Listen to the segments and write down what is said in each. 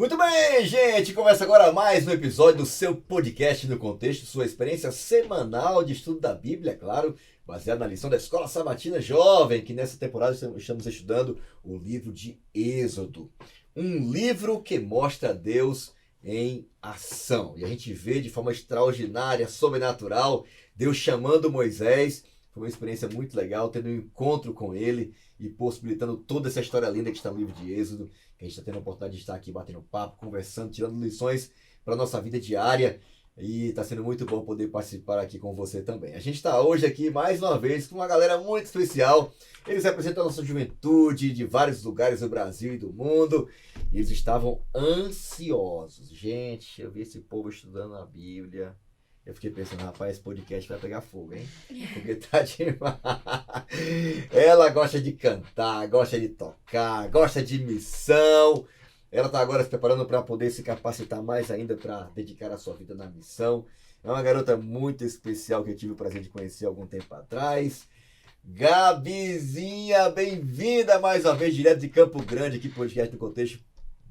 Muito bem, gente! Começa agora mais um episódio do seu podcast no contexto, sua experiência semanal de estudo da Bíblia, claro, baseado na lição da Escola Sabatina Jovem, que nessa temporada estamos estudando o livro de Êxodo. Um livro que mostra Deus em ação. E a gente vê de forma extraordinária, sobrenatural, Deus chamando Moisés. Foi uma experiência muito legal, tendo um encontro com ele e possibilitando toda essa história linda que está no livro de Êxodo. Que a gente está tendo a oportunidade de estar aqui batendo papo, conversando, tirando lições para a nossa vida diária. E está sendo muito bom poder participar aqui com você também. A gente está hoje aqui mais uma vez com uma galera muito especial. Eles representam a nossa juventude de vários lugares do Brasil e do mundo. E eles estavam ansiosos. Gente, eu vi esse povo estudando a Bíblia. Eu fiquei pensando, rapaz, esse podcast vai pegar fogo, hein? Porque tá demais. Ela gosta de cantar, gosta de tocar, gosta de missão. Ela tá agora se preparando para poder se capacitar mais ainda para dedicar a sua vida na missão. É uma garota muito especial que eu tive o prazer de conhecer há algum tempo atrás. Gabizinha, bem-vinda mais uma vez, direto de Campo Grande, aqui pro podcast no contexto.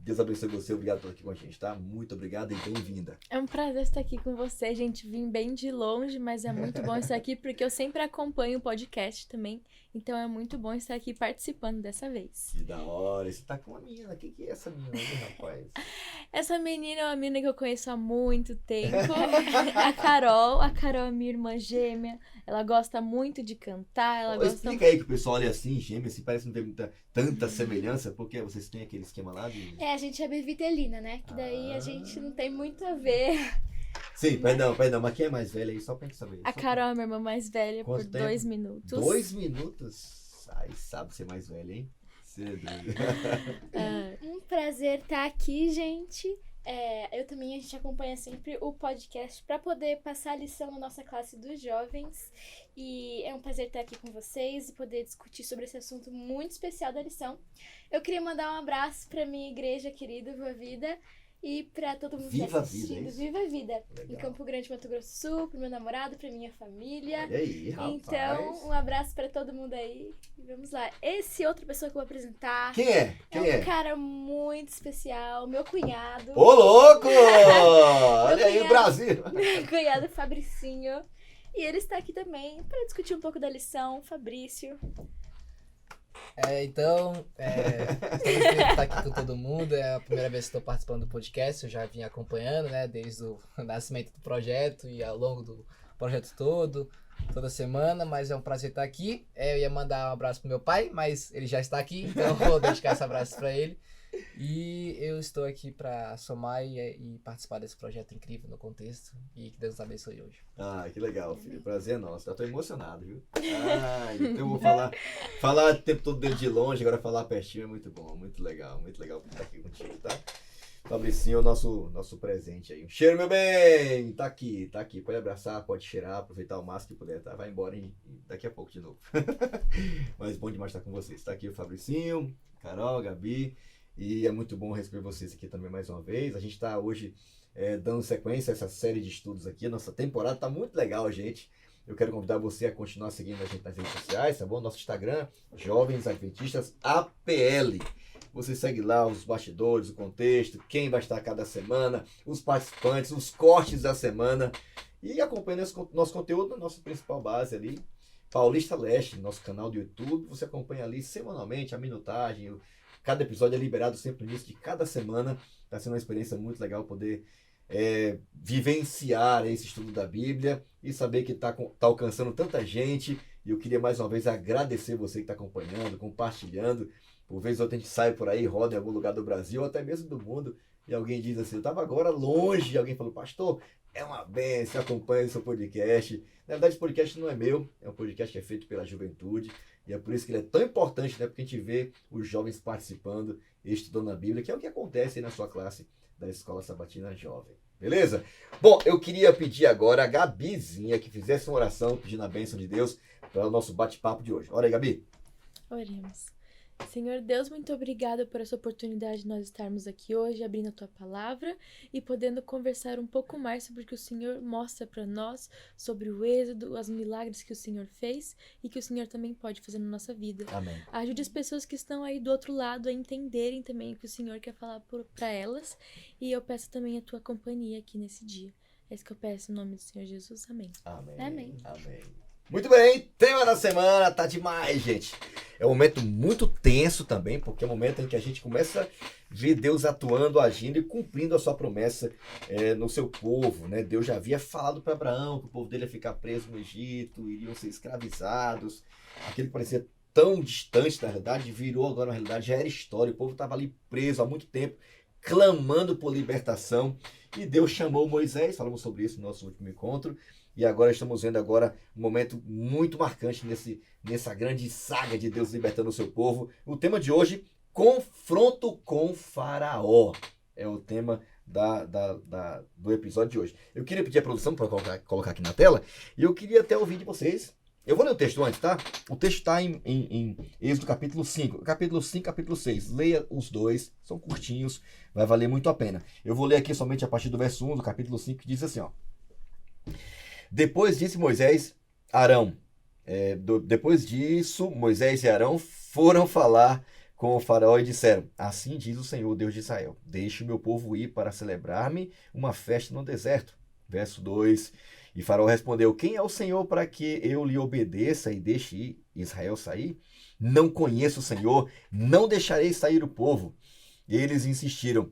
Deus abençoe você, obrigado por estar aqui com a gente, tá? Muito obrigado e bem-vinda. É um prazer estar aqui com você, gente. Vim bem de longe, mas é muito bom estar aqui porque eu sempre acompanho o podcast também. Então é muito bom estar aqui participando dessa vez. Que da hora. Você tá com uma menina. Quem que é essa menina aí, rapaz? Essa menina é uma menina que eu conheço há muito tempo. A Carol é minha irmã gêmea. Ela gosta muito de cantar. Ela gosta... Explica aí que o pessoal olha assim, gêmea, assim, parece que não tem tanta semelhança, porque vocês têm aquele esquema lá de... A gente é bivitelina, né? Que daí a gente não tem muito a ver. Sim, perdão, mas quem é mais velha aí? Só pra gente saber. A Carol é minha irmã mais velha Quanto por tempo? 2 minutos. 2 minutos? Ai, sabe ser mais velha, hein? Você é doido. Um prazer estar aqui, gente. A gente acompanha sempre o podcast para poder passar a lição na nossa classe dos jovens. E é um prazer estar aqui com vocês e poder discutir sobre esse assunto muito especial da lição. Eu queria mandar um abraço para minha igreja querida, Viva Vida, e para todo mundo que está assistindo. Viva a Vida! Legal. Em Campo Grande, Mato Grosso do Sul, pro meu namorado, pra minha família. Olha aí, rapaz. Então, um abraço pra todo mundo aí. E vamos lá. Esse outra pessoa que eu vou apresentar Quem é? um cara muito especial, meu cunhado. Ô, louco! Olha aí o Brasil! Meu cunhado Fabricinho. E ele está aqui também para discutir um pouco da lição. Fabrício. Estamos felizes de estar aqui com todo mundo. É a primeira vez que estou participando do podcast. Eu já vim acompanhando, né, desde o nascimento do projeto e ao longo do projeto toda semana, mas é um prazer estar aqui. Eu ia mandar um abraço pro meu pai, mas ele já está aqui, então eu vou dedicar esse abraço para ele. E eu estou aqui para somar e participar desse projeto incrível no contexto. E que Deus nos abençoe hoje. Ah, que legal, filho. Prazer é nosso. Eu tô emocionado, viu? Então eu vou falar o tempo todo dele de longe, agora falar pertinho é muito bom, muito legal estar aqui contigo, tá? Fabricinho é o nosso presente aí. Um cheiro, meu bem! Tá aqui. Pode abraçar, pode cheirar, aproveitar o máximo que puder, tá? Vai embora daqui a pouco de novo. Mas bom demais estar com vocês. Tá aqui o Fabricinho, Carol, Gabi. E é muito bom receber vocês aqui também mais uma vez. A gente está hoje dando sequência a essa série de estudos aqui. Nossa temporada está muito legal, gente. Eu quero convidar você a continuar seguindo a gente nas redes sociais, tá bom? Nosso Instagram, Jovens Adventistas APL. Você segue lá os bastidores, o contexto, quem vai estar cada semana, os participantes, os cortes da semana. E acompanhando nosso conteúdo na nossa principal base ali, Paulista Leste, nosso canal do YouTube. Você acompanha ali semanalmente a minutagem. Cada episódio é liberado sempre no início de cada semana. Está sendo uma experiência muito legal poder vivenciar esse estudo da Bíblia e saber que está alcançando tanta gente. E eu queria mais uma vez agradecer você que está acompanhando, compartilhando. Por vezes outra a gente sai por aí, roda em algum lugar do Brasil, ou até mesmo do mundo, e alguém diz assim, eu estava agora longe, e alguém falou, pastor, é uma bênção, acompanha o seu podcast. Na verdade, esse podcast não é meu, é um podcast que é feito pela juventude. E é por isso que ele é tão importante, né? Porque a gente vê os jovens participando e estudando a Bíblia, que é o que acontece aí na sua classe da Escola Sabatina Jovem. Beleza? Bom, eu queria pedir agora a Gabizinha que fizesse uma oração pedindo a bênção de Deus para o nosso bate-papo de hoje. Ora aí, Gabi. Oremos. Senhor Deus, muito obrigada por essa oportunidade de nós estarmos aqui hoje, abrindo a Tua Palavra e podendo conversar um pouco mais sobre o que o Senhor mostra para nós, sobre o êxodo, os milagres que o Senhor fez e que o Senhor também pode fazer na nossa vida. Amém. Ajude as pessoas que estão aí do outro lado a entenderem também o que o Senhor quer falar para elas. E eu peço também a Tua companhia aqui nesse dia. É isso que eu peço em nome do Senhor Jesus. Amém. Amém. Amém. Amém. Muito bem, tema da semana, tá demais, gente. É um momento muito tenso também, porque é um momento em que a gente começa a ver Deus atuando, agindo e cumprindo a sua promessa no seu povo, né? Deus já havia falado para Abraão que o povo dele ia ficar preso no Egito, iriam ser escravizados. Aquilo que parecia tão distante, na realidade, virou agora na realidade, já era história. O povo estava ali preso há muito tempo, clamando por libertação. E Deus chamou Moisés, falamos sobre isso no nosso último encontro. E agora estamos vendo agora um momento muito marcante nessa grande saga de Deus libertando o seu povo. O tema de hoje, confronto com Faraó. É o tema do episódio de hoje. Eu queria pedir a produção para colocar aqui na tela. E eu queria até ouvir de vocês. Eu vou ler o texto antes, tá? O texto está em Êxodo capítulo 5. Capítulo 5, capítulo 6. Leia os dois, são curtinhos, vai valer muito a pena. Eu vou ler aqui somente a partir do verso 1 do capítulo 5, que diz assim, ó. Depois disse Moisés, Arão. Depois disso, Moisés e Arão foram falar com o faraó e disseram, assim diz o Senhor, Deus de Israel, deixe o meu povo ir para celebrar-me uma festa no deserto. Verso 2, e faraó respondeu, quem é o Senhor para que eu lhe obedeça e deixe Israel sair? Não conheço o Senhor, não deixarei sair o povo. E eles insistiram,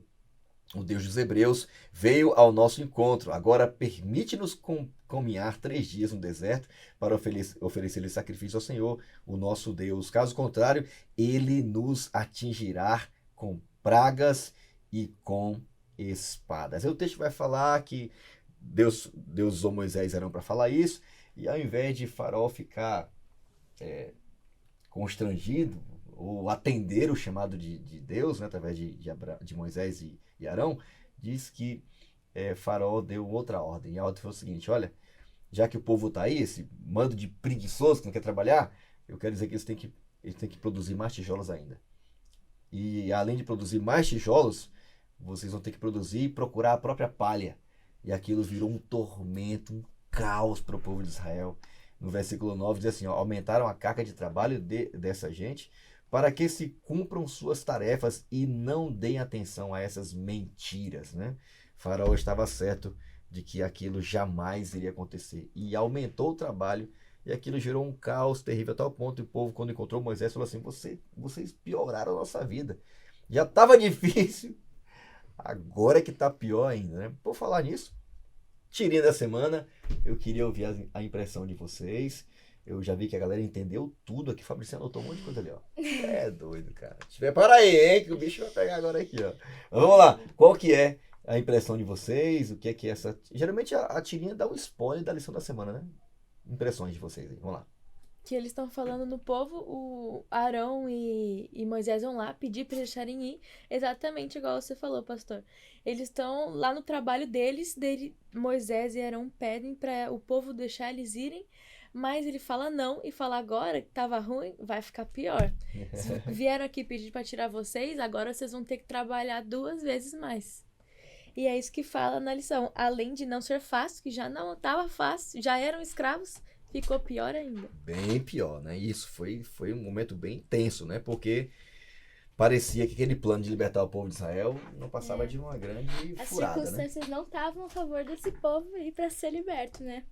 o Deus dos Hebreus veio ao nosso encontro. Agora permite-nos caminhar 3 dias no deserto para oferecer-lhe sacrifício ao Senhor, o nosso Deus. Caso contrário, ele nos atingirá com pragas e com espadas. Aí o texto vai falar que Deus usou Moisés e Arão para falar isso, e ao invés de Faraó ficar constrangido, ou atender o chamado de Deus, né, através de Moisés e Arão, diz que Faraó deu outra ordem. E a ordem foi o seguinte, olha, já que o povo está aí, esse mando de preguiçoso que não quer trabalhar, eu quero dizer que eles têm que produzir mais tijolos ainda. E além de produzir mais tijolos, vocês vão ter que produzir e procurar a própria palha. E aquilo virou um tormento, um caos para o povo de Israel. No versículo 9 diz assim, ó, aumentaram a carga de trabalho dessa gente para que se cumpram suas tarefas e não deem atenção a essas mentiras, né? Faraó estava certo de que aquilo jamais iria acontecer e aumentou o trabalho e aquilo gerou um caos terrível a tal ponto. E o povo, quando encontrou Moisés, falou assim, vocês pioraram a nossa vida. Já estava difícil, agora que está pior ainda, né? Por falar nisso, tirinha da semana, eu queria ouvir a impressão de vocês. Eu já vi que a galera entendeu tudo aqui. Fabrício anotou um monte de coisa ali, ó. É doido, cara. Para aí, hein, que o bicho vai pegar agora aqui, ó. Mas vamos lá. Qual que é a impressão de vocês? O que é essa... Geralmente a tirinha dá um spoiler da lição da semana, né? Impressões de vocês aí. Vamos lá. Que eles estão falando no povo, o Arão e Moisés vão lá pedir para eles deixarem ir, exatamente igual você falou, pastor. Eles estão lá no trabalho deles, Moisés e Arão pedem para o povo deixar eles irem, mas ele fala não e fala agora que tava ruim, vai ficar pior. Se vieram aqui pedir para tirar vocês, agora vocês vão ter que trabalhar 2 vezes mais. E é isso que fala na lição. Além de não ser fácil, que já não estava fácil, já eram escravos, ficou pior ainda. Bem pior, né? Isso foi um momento bem tenso, né? Porque parecia que aquele plano de libertar o povo de Israel não passava de uma grande furada, né? As circunstâncias não estavam a favor desse povo ir para ser liberto, né?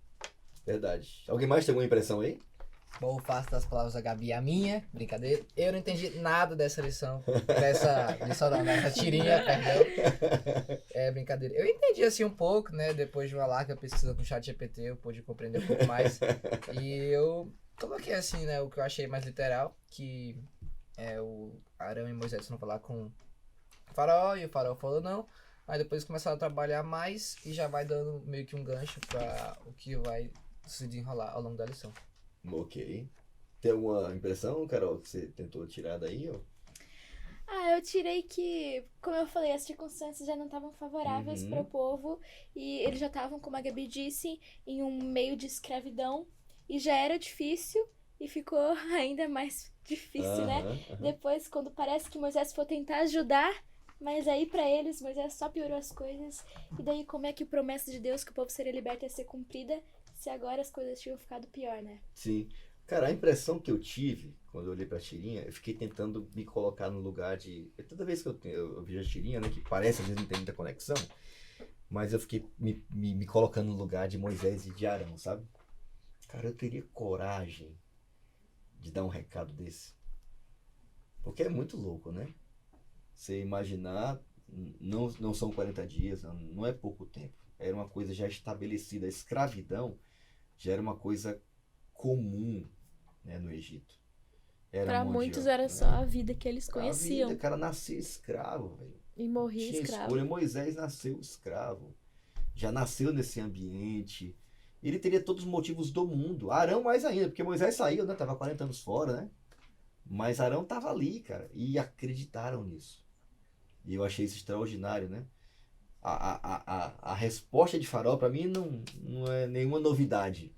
Verdade. Alguém mais tem alguma impressão aí? Bom, eu faço das palavras da Gabi a minha, brincadeira. Eu não entendi nada dessa lição, dessa tirinha, perdão. É brincadeira. Eu entendi assim um pouco, né? Depois de uma larga pesquisa com o ChatGPT, eu pude compreender um pouco mais. E eu coloquei assim, né? O que eu achei mais literal, que o Arão e Moisés foram falar com o faraó, e o faraó falou não. Aí depois começaram a trabalhar mais e já vai dando meio que um gancho para o que vai se desenrolar ao longo da lição. Ok. Tem alguma impressão, Carol, que você tentou tirar daí? Ou... Eu tirei que, como eu falei, as circunstâncias já não estavam favoráveis para o povo e eles já estavam, como a Gabi disse, em um meio de escravidão e já era difícil e ficou ainda mais difícil, né? Depois, quando parece que Moisés for tentar ajudar, mas aí pra eles, Moisés só piorou as coisas. E daí, como é que a promessa de Deus que o povo seria liberto ia ser cumprida, se agora as coisas tinham ficado pior, né? Sim. Cara, a impressão que eu tive quando eu olhei pra tirinha, eu fiquei tentando me colocar no lugar de... Toda vez que eu vejo a tirinha, né, que parece às vezes não tem muita conexão, mas eu fiquei me colocando no lugar de Moisés e de Arão, sabe? Cara, eu teria coragem de dar um recado desse. Porque é muito louco, né? Você imaginar, não são 40 dias, não é pouco tempo. Era uma coisa já estabelecida. A escravidão já era uma coisa comum, né, no Egito. Pra mundial, muitos era né? só a vida que eles A conheciam. vida, o cara nascia escravo, velho. E morria Tinha escravo. escolha. Moisés nasceu escravo. Já nasceu nesse ambiente. Ele teria todos os motivos do mundo. Arão mais ainda, porque Moisés saiu, né? Tava 40 anos fora, né? Mas Arão tava ali, cara. E acreditaram nisso. E eu achei isso extraordinário, né? A resposta de Faraó, para mim, não é nenhuma novidade.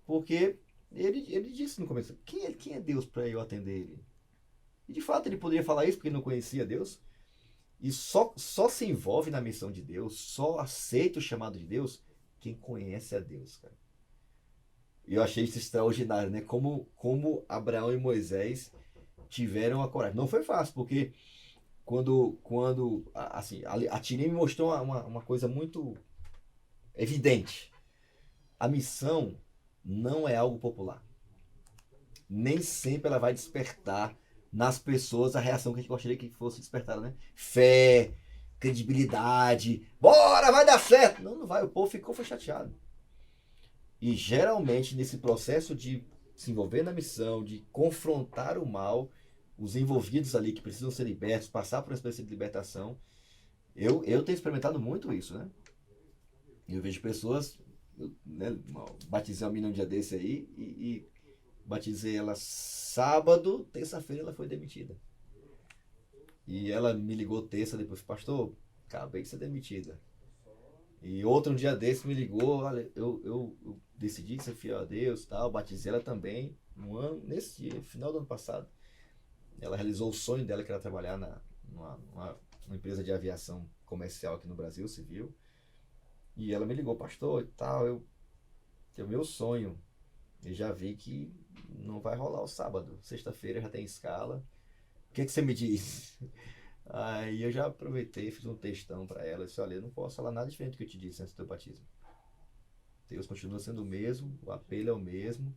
Porque ele disse no começo, quem é Deus para eu atender ele? E de fato ele poderia falar isso porque ele não conhecia Deus. E só se envolve na missão de Deus, só aceita o chamado de Deus quem conhece a Deus, cara. E eu achei isso extraordinário, né? Como Abraão e Moisés tiveram a coragem. Não foi fácil, porque assim, a Tirem me mostrou uma coisa muito evidente. A missão não é algo popular. Nem sempre ela vai despertar nas pessoas a reação que a gente gostaria que fosse despertada, né? Fé, credibilidade, bora, vai dar certo. Não vai, o povo foi chateado. E geralmente nesse processo de se envolver na missão, de confrontar o mal, os envolvidos ali que precisam ser libertos, passar por uma experiência de libertação, eu tenho experimentado muito isso, né? Eu vejo pessoas, né, batizei uma menina um dia desse aí e batizei ela sábado, terça-feira ela foi demitida. E ela me ligou terça depois, pastor, acabei de ser demitida. E outro dia desse me ligou, olha, eu decidi ser fiel a Deus, tal, batizei ela também nesse dia, final do ano passado. Ela realizou o sonho dela, que era trabalhar numa empresa de aviação comercial aqui no Brasil, civil. E ela me ligou, pastor, e tal, é o meu sonho. Eu já vi que não vai rolar o sábado. Sexta-feira já tem escala. O que você me diz? Aí eu já aproveitei, fiz um textão para ela. Eu disse, olha, eu não posso falar nada diferente do que eu te disse antes do teu batismo. Deus continua sendo o mesmo, o apelo é o mesmo.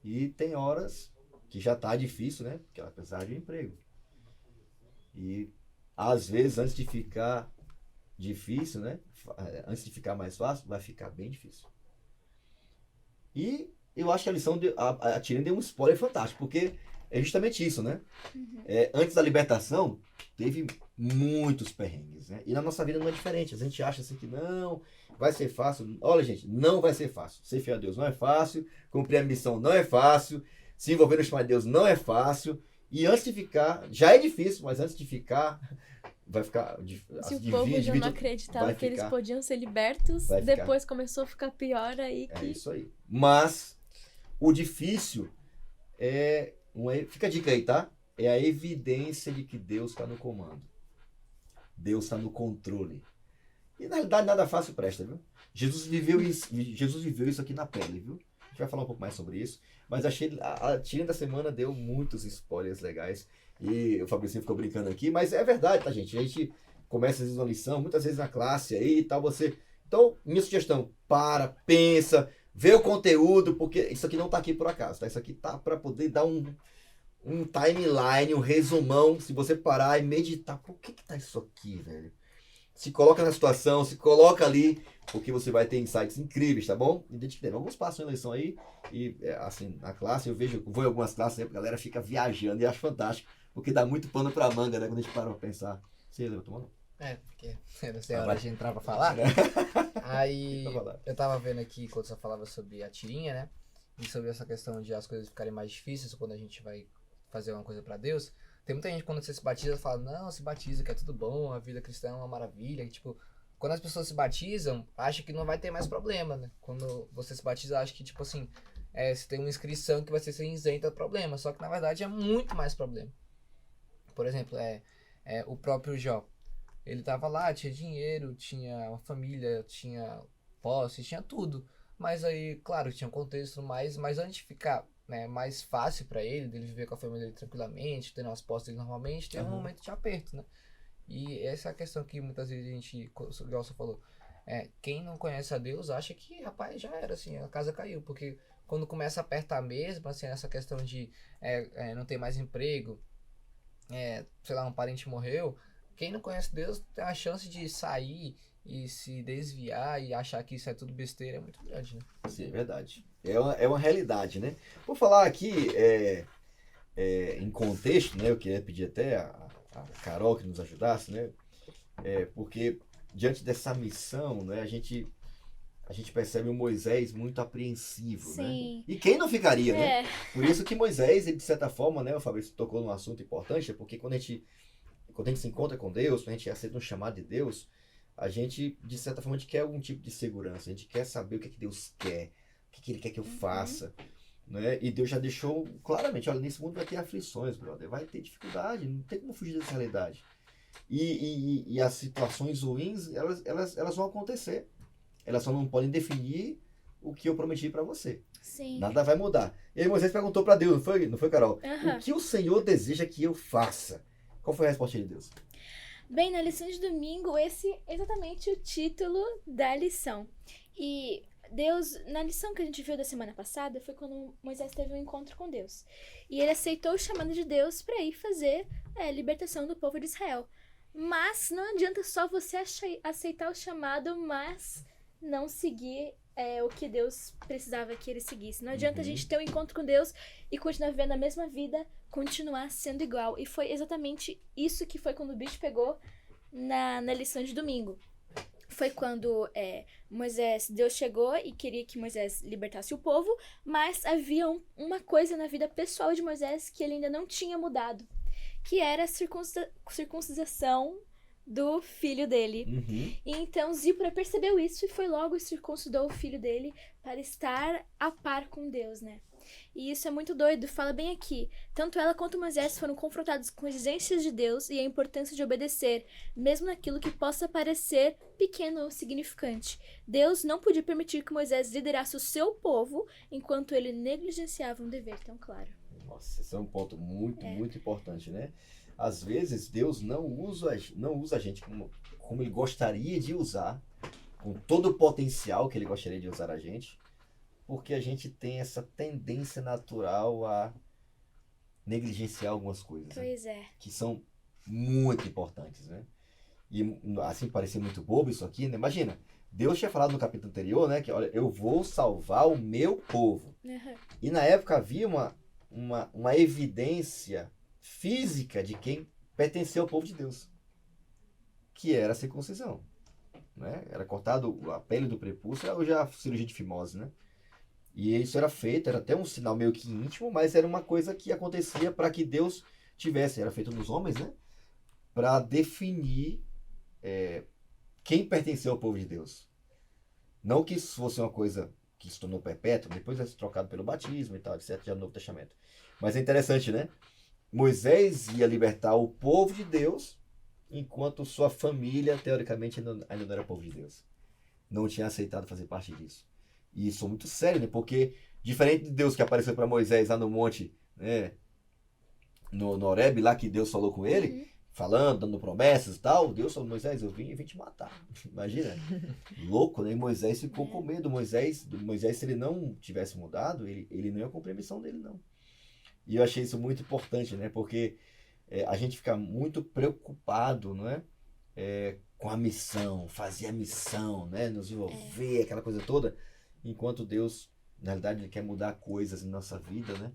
E tem horas que já tá difícil, né? Porque ela precisa de um emprego. E às vezes, antes de ficar difícil, né? Antes de ficar mais fácil, vai ficar bem difícil. E eu acho que a lição, a Tirene deu um spoiler fantástico, porque é justamente isso, né? Antes da libertação, teve muitos perrengues, né? E na nossa vida não é diferente. A gente acha assim que não, vai ser fácil. Olha, gente, não vai ser fácil. Ser fiel a Deus não é fácil, cumprir a missão não é fácil, se envolver no chamado de Deus não é fácil. E antes de ficar, já é difícil, mas antes de ficar, vai ficar... Se o povo já não acreditava que eles podiam ser libertos, depois começou a ficar pior aí. É isso aí. Mas o difícil fica a dica aí, tá? É a evidência de que Deus está no comando. Deus está no controle. E na realidade nada fácil presta, viu? Jesus viveu isso aqui na pele, viu? A gente vai falar um pouco mais sobre isso. Mas achei a Tirene da semana deu muitos spoilers legais. E o Fabricinho ficou brincando aqui, mas é verdade, tá, gente? A gente começa às vezes uma lição, muitas vezes na classe aí e tal, você... Então, minha sugestão, pensa, vê o conteúdo, porque isso aqui não tá aqui por acaso, tá? Isso aqui tá para poder dar um timeline, um resumão, se você parar e meditar, por que tá isso aqui, velho? Se coloca na situação, se coloca ali, porque você vai ter insights incríveis, tá bom? Identifique alguns passos na lição aí, e assim, na classe, vou em algumas classes, a galera fica viajando e acho fantástico, porque dá muito pano pra manga, né? Quando a gente para pra pensar. Você lembra, tomando? Porque eu não sei a hora de entrar pra falar. Aí eu tava vendo aqui quando você falava sobre a tirinha, né? E sobre essa questão de as coisas ficarem mais difíceis quando a gente vai fazer uma coisa pra Deus. Tem muita gente quando você se batiza fala, não, se batiza que é tudo bom, a vida cristã é uma maravilha. E, tipo, quando as pessoas se batizam, acha que não vai ter mais problema, né? Quando você se batiza, acha que, tipo assim, você tem uma inscrição que vai ser isenta de problema. Só que na verdade é muito mais problema. Por exemplo, o próprio Jó. Ele tava lá, tinha dinheiro, tinha uma família, tinha posse, tinha tudo. Mas aí, claro, tinha um contexto mas antes de ficar, né, mais fácil pra ele, dele viver com a família dele tranquilamente, tendo as posses dele normalmente, tem um momento de aperto, né? E essa é a questão que muitas vezes a gente, igual você falou, quem não conhece a Deus acha que, rapaz, já era, assim, a casa caiu. Porque quando começa a apertar mesmo, assim, essa questão de não ter mais emprego, sei lá, um parente morreu, quem não conhece Deus tem a chance de sair e se desviar e achar que isso é tudo besteira, é muito grande, né? Sim, é verdade. É uma realidade, né? Vou falar aqui em contexto, né? Eu queria pedir até a Carol que nos ajudasse, né? Porque diante dessa missão, né? A gente percebe o Moisés muito apreensivo, Sim. né? E quem não ficaria, né? É. Por isso que Moisés, ele, de certa forma, né? O Fabrício tocou num assunto importante, porque quando a gente se encontra com Deus, quando a gente aceita um chamado de Deus, a gente, de certa forma, a gente quer algum tipo de segurança. A gente quer saber o que é que Deus quer, o que Ele quer que eu faça, né? E Deus já deixou claramente, olha, nesse mundo vai ter aflições, brother, vai ter dificuldade, não tem como fugir dessa realidade. E as situações ruins, elas vão acontecer. Elas só não podem definir o que eu prometi para você. Sim. Nada vai mudar. E aí Moisés perguntou para Deus, não foi, Carol? Aham. O que o Senhor deseja que eu faça? Qual foi a resposta de Deus? Bem, na lição de domingo, esse é exatamente o título da lição. E Deus, na lição que a gente viu da semana passada, foi quando Moisés teve um encontro com Deus. E ele aceitou o chamado de Deus para ir fazer a libertação do povo de Israel. Mas não adianta só você aceitar o chamado, mas não seguir o que Deus precisava que ele seguisse. Não adianta a gente ter um encontro com Deus e continuar vivendo a mesma vida, continuar sendo igual. E foi exatamente isso que foi quando o bicho pegou na lição de domingo. Foi quando Deus chegou e queria que Moisés libertasse o povo, mas havia uma coisa na vida pessoal de Moisés que ele ainda não tinha mudado, que era a circuncisação do filho dele. E então Zípora percebeu isso e foi logo e circuncidou o filho dele para estar a par com Deus, né? E isso é muito doido, fala bem aqui. Tanto ela quanto Moisés foram confrontados com as exigências de Deus e a importância de obedecer, mesmo naquilo que possa parecer pequeno ou significante. Deus não podia permitir que Moisés liderasse o seu povo enquanto ele negligenciava um dever tão claro. Nossa, esse é um ponto muito importante, né? Às vezes Deus não usa a gente como Ele gostaria de usar, com todo o potencial que Ele gostaria de usar a gente, porque a gente tem essa tendência natural a negligenciar algumas coisas, Pois né? Que são muito importantes, né? E assim, parecia muito bobo isso aqui, né? Imagina, Deus tinha falado no capítulo anterior, né? Que olha, eu vou salvar o meu povo. E na época havia uma evidência física de quem pertencia ao povo de Deus, que era a circuncisão, né? Era cortado a pele do prepúcio, ou já a cirurgia de fimose, né? E isso era feito, era até um sinal meio que íntimo, mas era uma coisa que acontecia para que Deus tivesse, era feito nos homens, né? Para definir quem pertenceu ao povo de Deus. Não que isso fosse uma coisa que se tornou perpétua, depois é trocado pelo batismo e tal, etc., já no Novo Testamento. Mas é interessante, né? Moisés ia libertar o povo de Deus, enquanto sua família, teoricamente, ainda não era povo de Deus. Não tinha aceitado fazer parte disso. E isso é muito sério, né? Porque, diferente de Deus que apareceu para Moisés lá no monte, né? No Horebe, lá que Deus falou com ele, falando, dando promessas e tal, Deus falou, Moisés, eu vim te matar. Imagina. Louco, né? E Moisés ficou com medo. Moisés, se ele não tivesse mudado, ele não ia cumprir a missão dele, não. E eu achei isso muito importante, né? Porque a gente fica muito preocupado, não é? Com a missão, fazer a missão, né? Nos envolver, aquela coisa toda. Enquanto Deus, na realidade, Ele quer mudar coisas em nossa vida, né?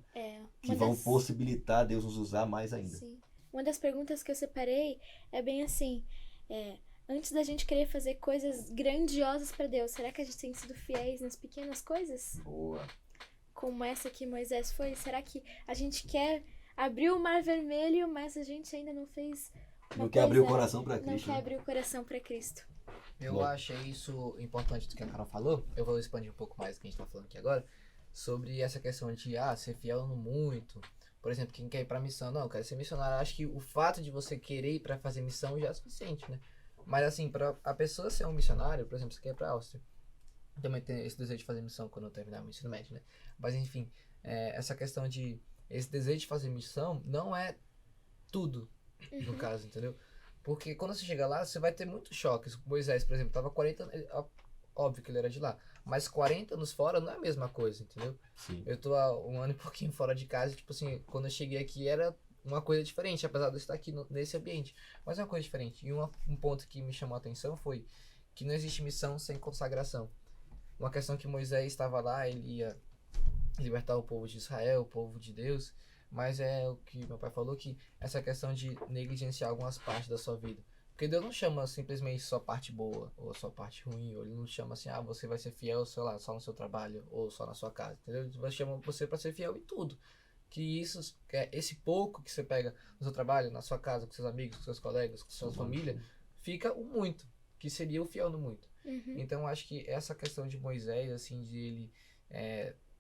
Que vão possibilitar Deus nos usar mais ainda. Sim. Uma das perguntas que eu separei é bem assim, antes da gente querer fazer coisas grandiosas para Deus, será que a gente tem sido fiéis nas pequenas coisas? Boa. Como essa que Moisés foi? Será que a gente quer abrir o Mar Vermelho, mas a gente ainda não fez Não quer abrir o coração para Cristo. Não quer abrir o coração para Cristo. Eu achei isso importante do que a Carol falou. Eu vou expandir um pouco mais do que a gente tá falando aqui agora. sobre essa questão de ser fiel no muito. Por exemplo, quem quer ir pra missão, não, quero ser missionário. Acho que o fato de você querer ir pra fazer missão já é suficiente, né? Mas assim, pra a pessoa ser um missionário, por exemplo, você quer ir pra Áustria. Eu também tenho esse desejo de fazer missão quando eu terminar o ensino médio, né? Mas enfim, essa questão de... Esse desejo de fazer missão não é tudo, no caso, entendeu? Porque quando você chega lá, você vai ter muitos choques. Moisés, por exemplo, tava 40... Óbvio que ele era de lá. Mas 40 anos fora não é a mesma coisa, entendeu? Sim. Eu tô há um ano e pouquinho fora de casa e, tipo assim, quando eu cheguei aqui era uma coisa diferente, apesar de eu estar aqui nesse ambiente. Mas é uma coisa diferente. E um ponto que me chamou a atenção foi que não existe missão sem consagração. Uma questão que Moisés estava lá, ele ia libertar o povo de Israel, o povo de Deus, mas é o que meu pai falou, que essa questão de negligenciar algumas partes da sua vida. Porque Deus não chama simplesmente só parte boa, ou só parte ruim, ou Ele não chama assim, você vai ser fiel, sei lá, só no seu trabalho, ou só na sua casa, entendeu? Ele chama você para ser fiel em tudo. Que isso, esse pouco que você pega no seu trabalho, na sua casa, com seus amigos, com seus colegas, com sua família, fica o muito, que seria o fiel no muito. Então, acho que essa questão de Moisés, assim, de ele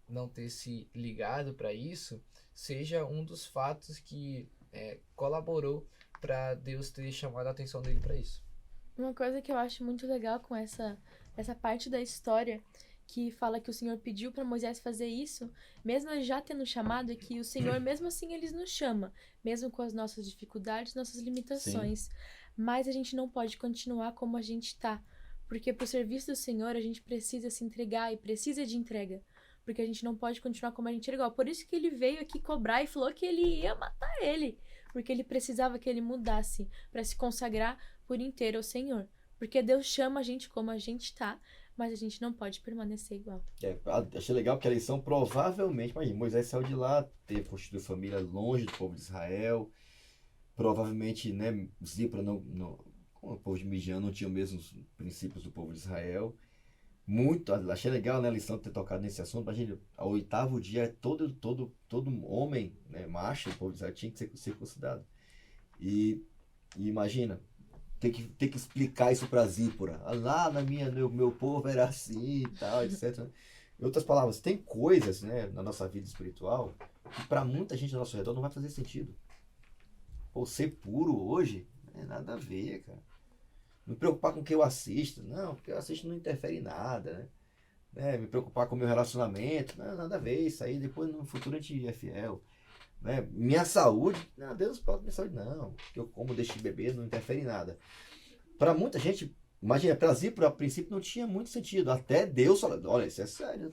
não ter se ligado para isso, seja um dos fatos que colaborou para Deus ter chamado a atenção dele para isso. Uma coisa que eu acho muito legal com essa parte da história, que fala que o Senhor pediu para Moisés fazer isso, mesmo ele já tendo chamado, é que o Senhor, mesmo assim, ele nos chama, mesmo com as nossas dificuldades, nossas limitações. Sim. Mas a gente não pode continuar como a gente tá, porque pro serviço do Senhor a gente precisa se entregar e precisa de entrega. Porque a gente não pode continuar como a gente era igual. Por isso que ele veio aqui cobrar e falou que ele ia matar ele. Porque ele precisava que ele mudasse para se consagrar por inteiro ao Senhor. Porque Deus chama a gente como a gente tá, mas a gente não pode permanecer igual. Achei legal que a lição provavelmente, imagina, Moisés saiu de lá, teve constituído família longe do povo de Israel. Provavelmente, né, Zípora como o povo de Midian não tinha os mesmos princípios do povo de Israel. Achei legal, né, a lição ter tocado nesse assunto. Imagina, ao 8º dia, todo homem, né, macho do povo de Israel tinha que ser circuncidado. E imagina, ter que explicar isso para Zípora. Lá no meu povo era assim e tal, etc. Em outras palavras, tem coisas, né, na nossa vida espiritual que para muita gente ao nosso redor não vai fazer sentido. Ou ser puro hoje, não é nada a ver, cara. Me preocupar com o que eu assisto. Não, porque eu assisto não interfere em nada, né? Me preocupar com o meu relacionamento. Não, nada a ver. Isso aí depois no futuro a gente é fiel. Né? Minha saúde. Não, Deus pode minha saúde. Não. Que eu como, deixo de beber, não interfere em nada. Para muita gente, imagina, para Zípora, a princípio não tinha muito sentido. Até Deus falou, olha, isso é sério.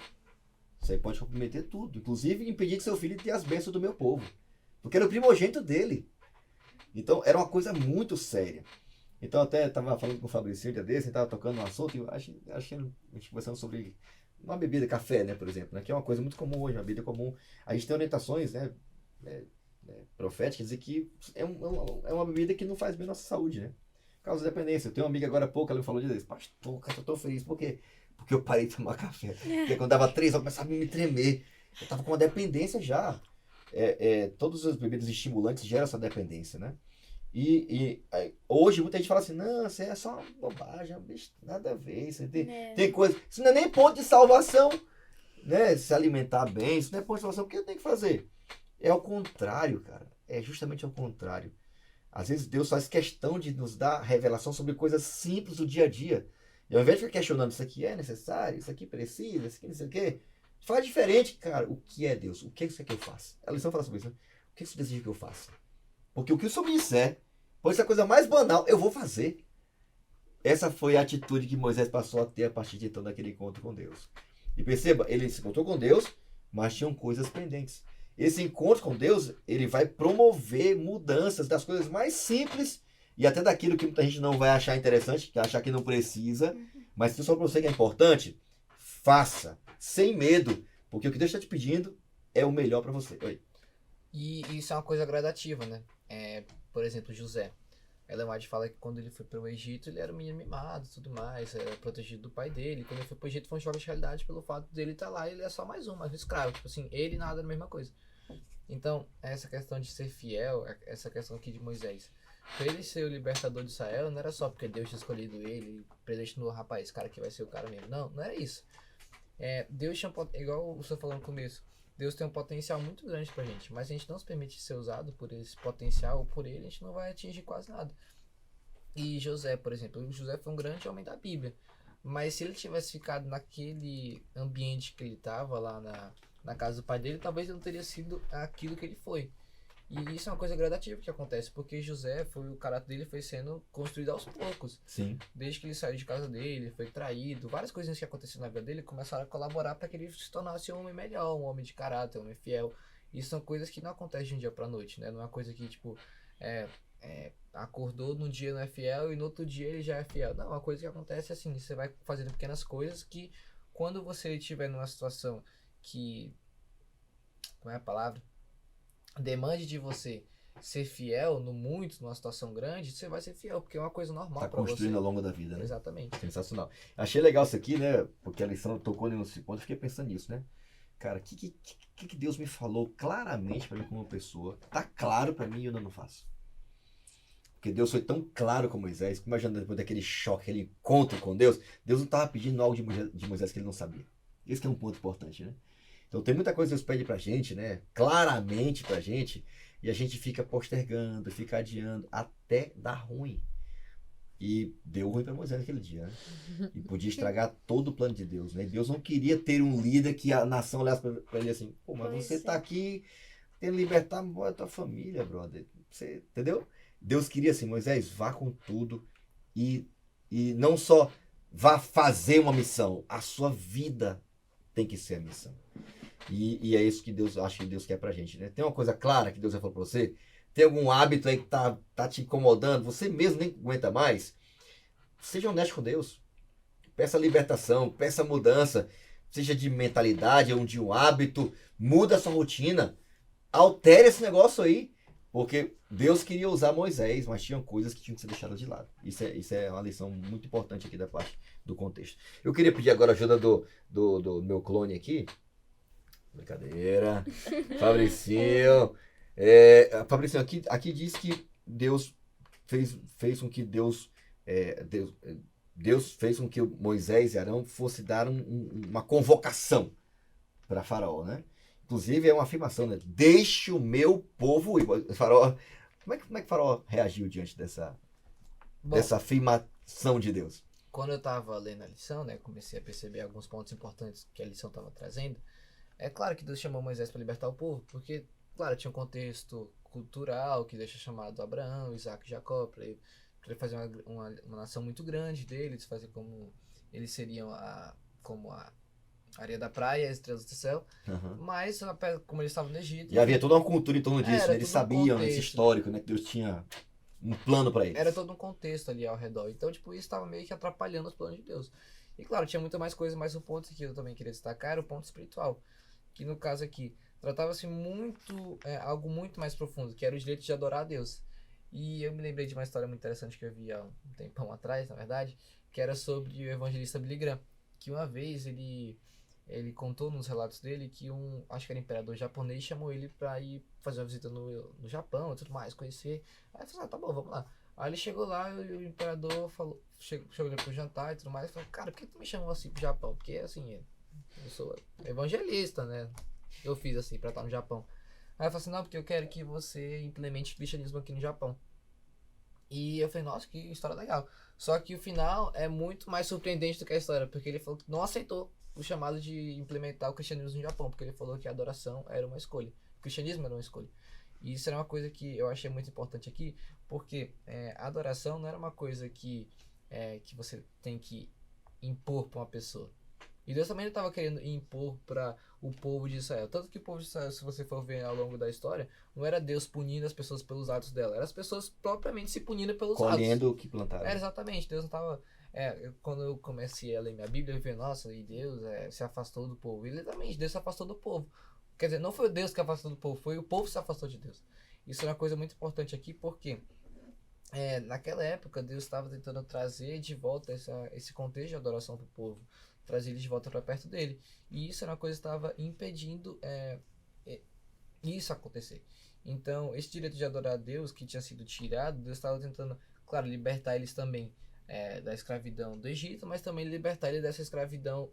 Isso aí pode comprometer tudo. Inclusive impedir que seu filho tenha as bênçãos do meu povo. Porque era o primogênito dele. Então era uma coisa muito séria. Então até estava falando com o Fabrício um dia desse, estava tocando um assunto, e eu achei a gente conversando sobre uma bebida, café, né, por exemplo, né, que é uma coisa muito comum hoje, uma bebida comum. A gente tem orientações, né, proféticas, dizer que é uma bebida que não faz bem à nossa saúde, né, causa dependência. Eu tenho uma amiga agora há pouco, ela me falou disso, pastor, cara, eu tô feliz, por quê? Porque eu parei de tomar café. Porque quando dava 3, eu começava a me tremer. Eu tava com uma dependência já. Todas as bebidas estimulantes geram essa dependência, né? E hoje muita gente fala assim, não, isso é só uma bobagem, nada a ver, isso tem coisa, isso não é nem ponto de salvação, né? Se alimentar bem, isso não é ponto de salvação, o que eu tenho que fazer? É ao contrário, cara, é justamente ao contrário. Às vezes Deus faz questão de nos dar revelação sobre coisas simples do dia a dia, e ao invés de ficar questionando, isso aqui é necessário, isso aqui precisa, isso aqui não sei o quê, faz diferente, cara. O que é Deus? O que você quer que eu faça? A lição fala sobre isso, né? O que você deseja que eu faça? Porque o que o Senhor me disser, pode ser a coisa mais banal, eu vou fazer. Essa foi a atitude que Moisés passou a ter a partir de então daquele encontro com Deus. E perceba, ele se encontrou com Deus, mas tinham coisas pendentes. Esse encontro com Deus, ele vai promover mudanças das coisas mais simples e até daquilo que muita gente não vai achar interessante, que achar que não precisa, mas se só para você que é importante, faça, sem medo, porque o que Deus está te pedindo é o melhor para você. Oi. E isso é uma coisa gradativa, né? Por exemplo, José. Ellen White fala que quando ele foi para o Egito, ele era um menino mimado e tudo mais, era protegido do pai dele. Quando ele foi para o Egito, foi um choque de realidade pelo fato dele estar lá, ele é só mais um escravo. Tipo assim, ele e nada é a mesma coisa. Então, essa questão de ser fiel, essa questão aqui de Moisés, para ele ser o libertador de Israel, não era só porque Deus tinha escolhido ele, predestinou, rapaz, esse cara aqui vai ser o cara mesmo. Não era isso. Deus tinha, igual o senhor falou no começo, Deus tem um potencial muito grande pra gente, mas se a gente não se permite ser usado por esse potencial ou por ele, a gente não vai atingir quase nada. E José, por exemplo, o José foi um grande homem da Bíblia, mas se ele tivesse ficado naquele ambiente que ele estava lá na casa do pai dele, talvez ele não teria sido aquilo que ele foi. E isso é uma coisa gradativa que acontece, porque José, o caráter dele foi sendo construído aos poucos. Sim. Desde que ele saiu de casa dele, foi traído, várias coisinhas que aconteceram na vida dele começaram a colaborar para que ele se tornasse um homem melhor, um homem de caráter, um homem fiel. E são coisas que não acontecem de um dia pra noite, né? Não é uma coisa que, tipo, acordou num dia não é fiel e no outro dia ele já é fiel. Não, é uma coisa que acontece assim, você vai fazendo pequenas coisas que quando você estiver numa situação que, como é a palavra? Demande de você ser fiel no muito, numa situação grande, você vai ser fiel, porque é uma coisa normal Tá pra você. construindo ao longo da vida, né? Exatamente. Sensacional. Achei legal isso aqui, né? Porque a lição tocou nesse ponto, eu fiquei pensando nisso, né? Cara, o que Deus me falou claramente pra mim como pessoa? Tá claro pra mim e eu ainda não faço. Porque Deus foi tão claro com Moisés, que imagina depois daquele choque, aquele encontro com Deus, Deus não estava pedindo algo de Moisés que ele não sabia. Esse que é um ponto importante, né? Então tem muita coisa que Deus pede pra gente, né? Claramente pra gente, e a gente fica postergando, fica adiando, até dar ruim. E deu ruim para Moisés naquele dia, né? E podia estragar todo o plano de Deus, né? Deus não queria ter um líder que a nação olhasse para ele assim, pô, mas você tá aqui tendo libertar a tua família, brother. Você, entendeu? Deus queria assim, Moisés, vá com tudo e não só vá fazer uma missão, a sua vida tem que ser a missão. E é isso que Deus, acho que Deus quer pra gente, né? Tem uma coisa clara que Deus já falou pra você? Tem algum hábito aí que tá te incomodando, você mesmo nem aguenta mais? Seja honesto com Deus. Peça libertação, peça mudança, seja de mentalidade ou de um hábito, muda a sua rotina, altere esse negócio aí, porque Deus queria usar Moisés, mas tinham coisas que tinham que ser deixadas de lado. Isso é uma lição muito importante aqui da parte do contexto. Eu queria pedir agora a ajuda do meu clone aqui. Brincadeira. Fabricinho. Fabricinho, aqui diz que Deus fez com que Deus fez com que Moisés e Arão fosse dar uma convocação para Faraó, né? Inclusive é uma afirmação, né? Deixe o meu povo ir. Faraó, como é que Faraó reagiu diante dessa afirmação de Deus? Quando eu estava lendo a lição, né, comecei a perceber alguns pontos importantes que a lição estava trazendo. É claro que Deus chamou Moisés para libertar o povo, porque, claro, tinha um contexto cultural que Deus tinha chamado Abraão, Isaac e Jacó para ele fazer uma nação muito grande deles, fazer como eles seriam como a areia da praia, as estrelas do céu. Uhum. Mas, como eles estavam no Egito... E havia toda uma cultura em torno disso, né? Eles sabiam esse histórico, né? Que Deus tinha um plano para eles. Era todo um contexto ali ao redor. Então, tipo, isso estava meio que atrapalhando os planos de Deus. E, claro, tinha muita mais coisa, mas o ponto que eu também queria destacar era o ponto espiritual. Que, no caso aqui, tratava-se algo muito mais profundo, que era o direito de adorar a Deus. E eu me lembrei de uma história muito interessante que eu vi há um tempão atrás, na verdade, que era sobre o evangelista Billy Graham. Que uma vez ele contou nos relatos dele que acho que era imperador japonês, chamou ele pra ir fazer uma visita no Japão e tudo mais, conhecer. Aí ele falou, tá bom, vamos lá. Aí ele chegou lá e o imperador chegou ele pro jantar e tudo mais, e falou, cara, por que tu me chamou assim pro Japão? Porque, assim, eu sou evangelista, né? Eu fiz assim pra estar no Japão. Aí eu falei assim, não, porque eu quero que você implemente o cristianismo aqui no Japão. E eu falei, nossa, que história legal. Só que o final é muito mais surpreendente do que a história, porque ele falou que não aceitou o chamado de implementar o cristianismo no Japão, porque ele falou que a adoração era uma escolha. O cristianismo era uma escolha. E isso era uma coisa que eu achei muito importante aqui, porque a adoração não era uma coisa que você tem que impor para uma pessoa. E Deus também não estava querendo impor para o povo de Israel. Tanto que o povo de Israel, se você for ver ao longo da história, não era Deus punindo as pessoas pelos atos dela. Eram as pessoas propriamente se punindo pelos atos. Colhendo o que plantaram. Era exatamente. Deus não estava... quando eu comecei a ler minha Bíblia, eu vi, nossa, e Deus se afastou do povo. E literalmente, Deus se afastou do povo. Quer dizer, não foi Deus que afastou do povo, foi o povo que se afastou de Deus. Isso é uma coisa muito importante aqui, porque naquela época, Deus estava tentando trazer de volta esse contexto de adoração para o povo. Trazer eles de volta para perto dele. E isso era uma coisa que estava impedindo isso acontecer. Então, esse direito de adorar a Deus que tinha sido tirado, Deus estava tentando, claro, libertar eles também da escravidão do Egito, mas também libertar eles dessa escravidão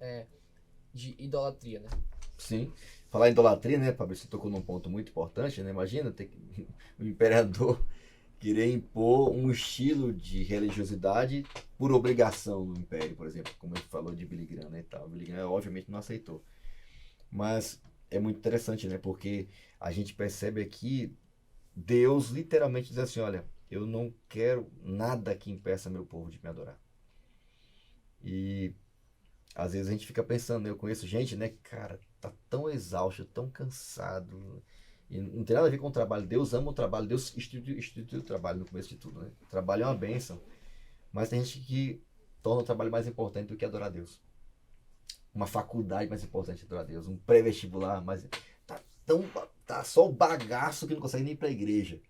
de idolatria, né? Sim. Falar em idolatria, né, Fabrício? Você tocou num ponto muito importante, né? Imagina o imperador querer impor um estilo de religiosidade por obrigação no império, por exemplo, como ele falou de Billy Graham, né, e tal. Billy Graham, obviamente, não aceitou. Mas é muito interessante, né? Porque a gente percebe aqui Deus literalmente diz assim, olha, eu não quero nada que impeça meu povo de me adorar. E às vezes a gente fica pensando, né? Eu conheço gente, né, cara, tá tão exausto, tão cansado. E não tem nada a ver com o trabalho. Deus ama o trabalho, Deus instituiu o trabalho no começo de tudo, né? O trabalho é uma bênção. Mas tem gente que torna o trabalho mais importante do que adorar a Deus. Uma faculdade mais importante do que adorar a Deus. Um pré-vestibular mais... Tá só o bagaço que não consegue nem ir para a igreja.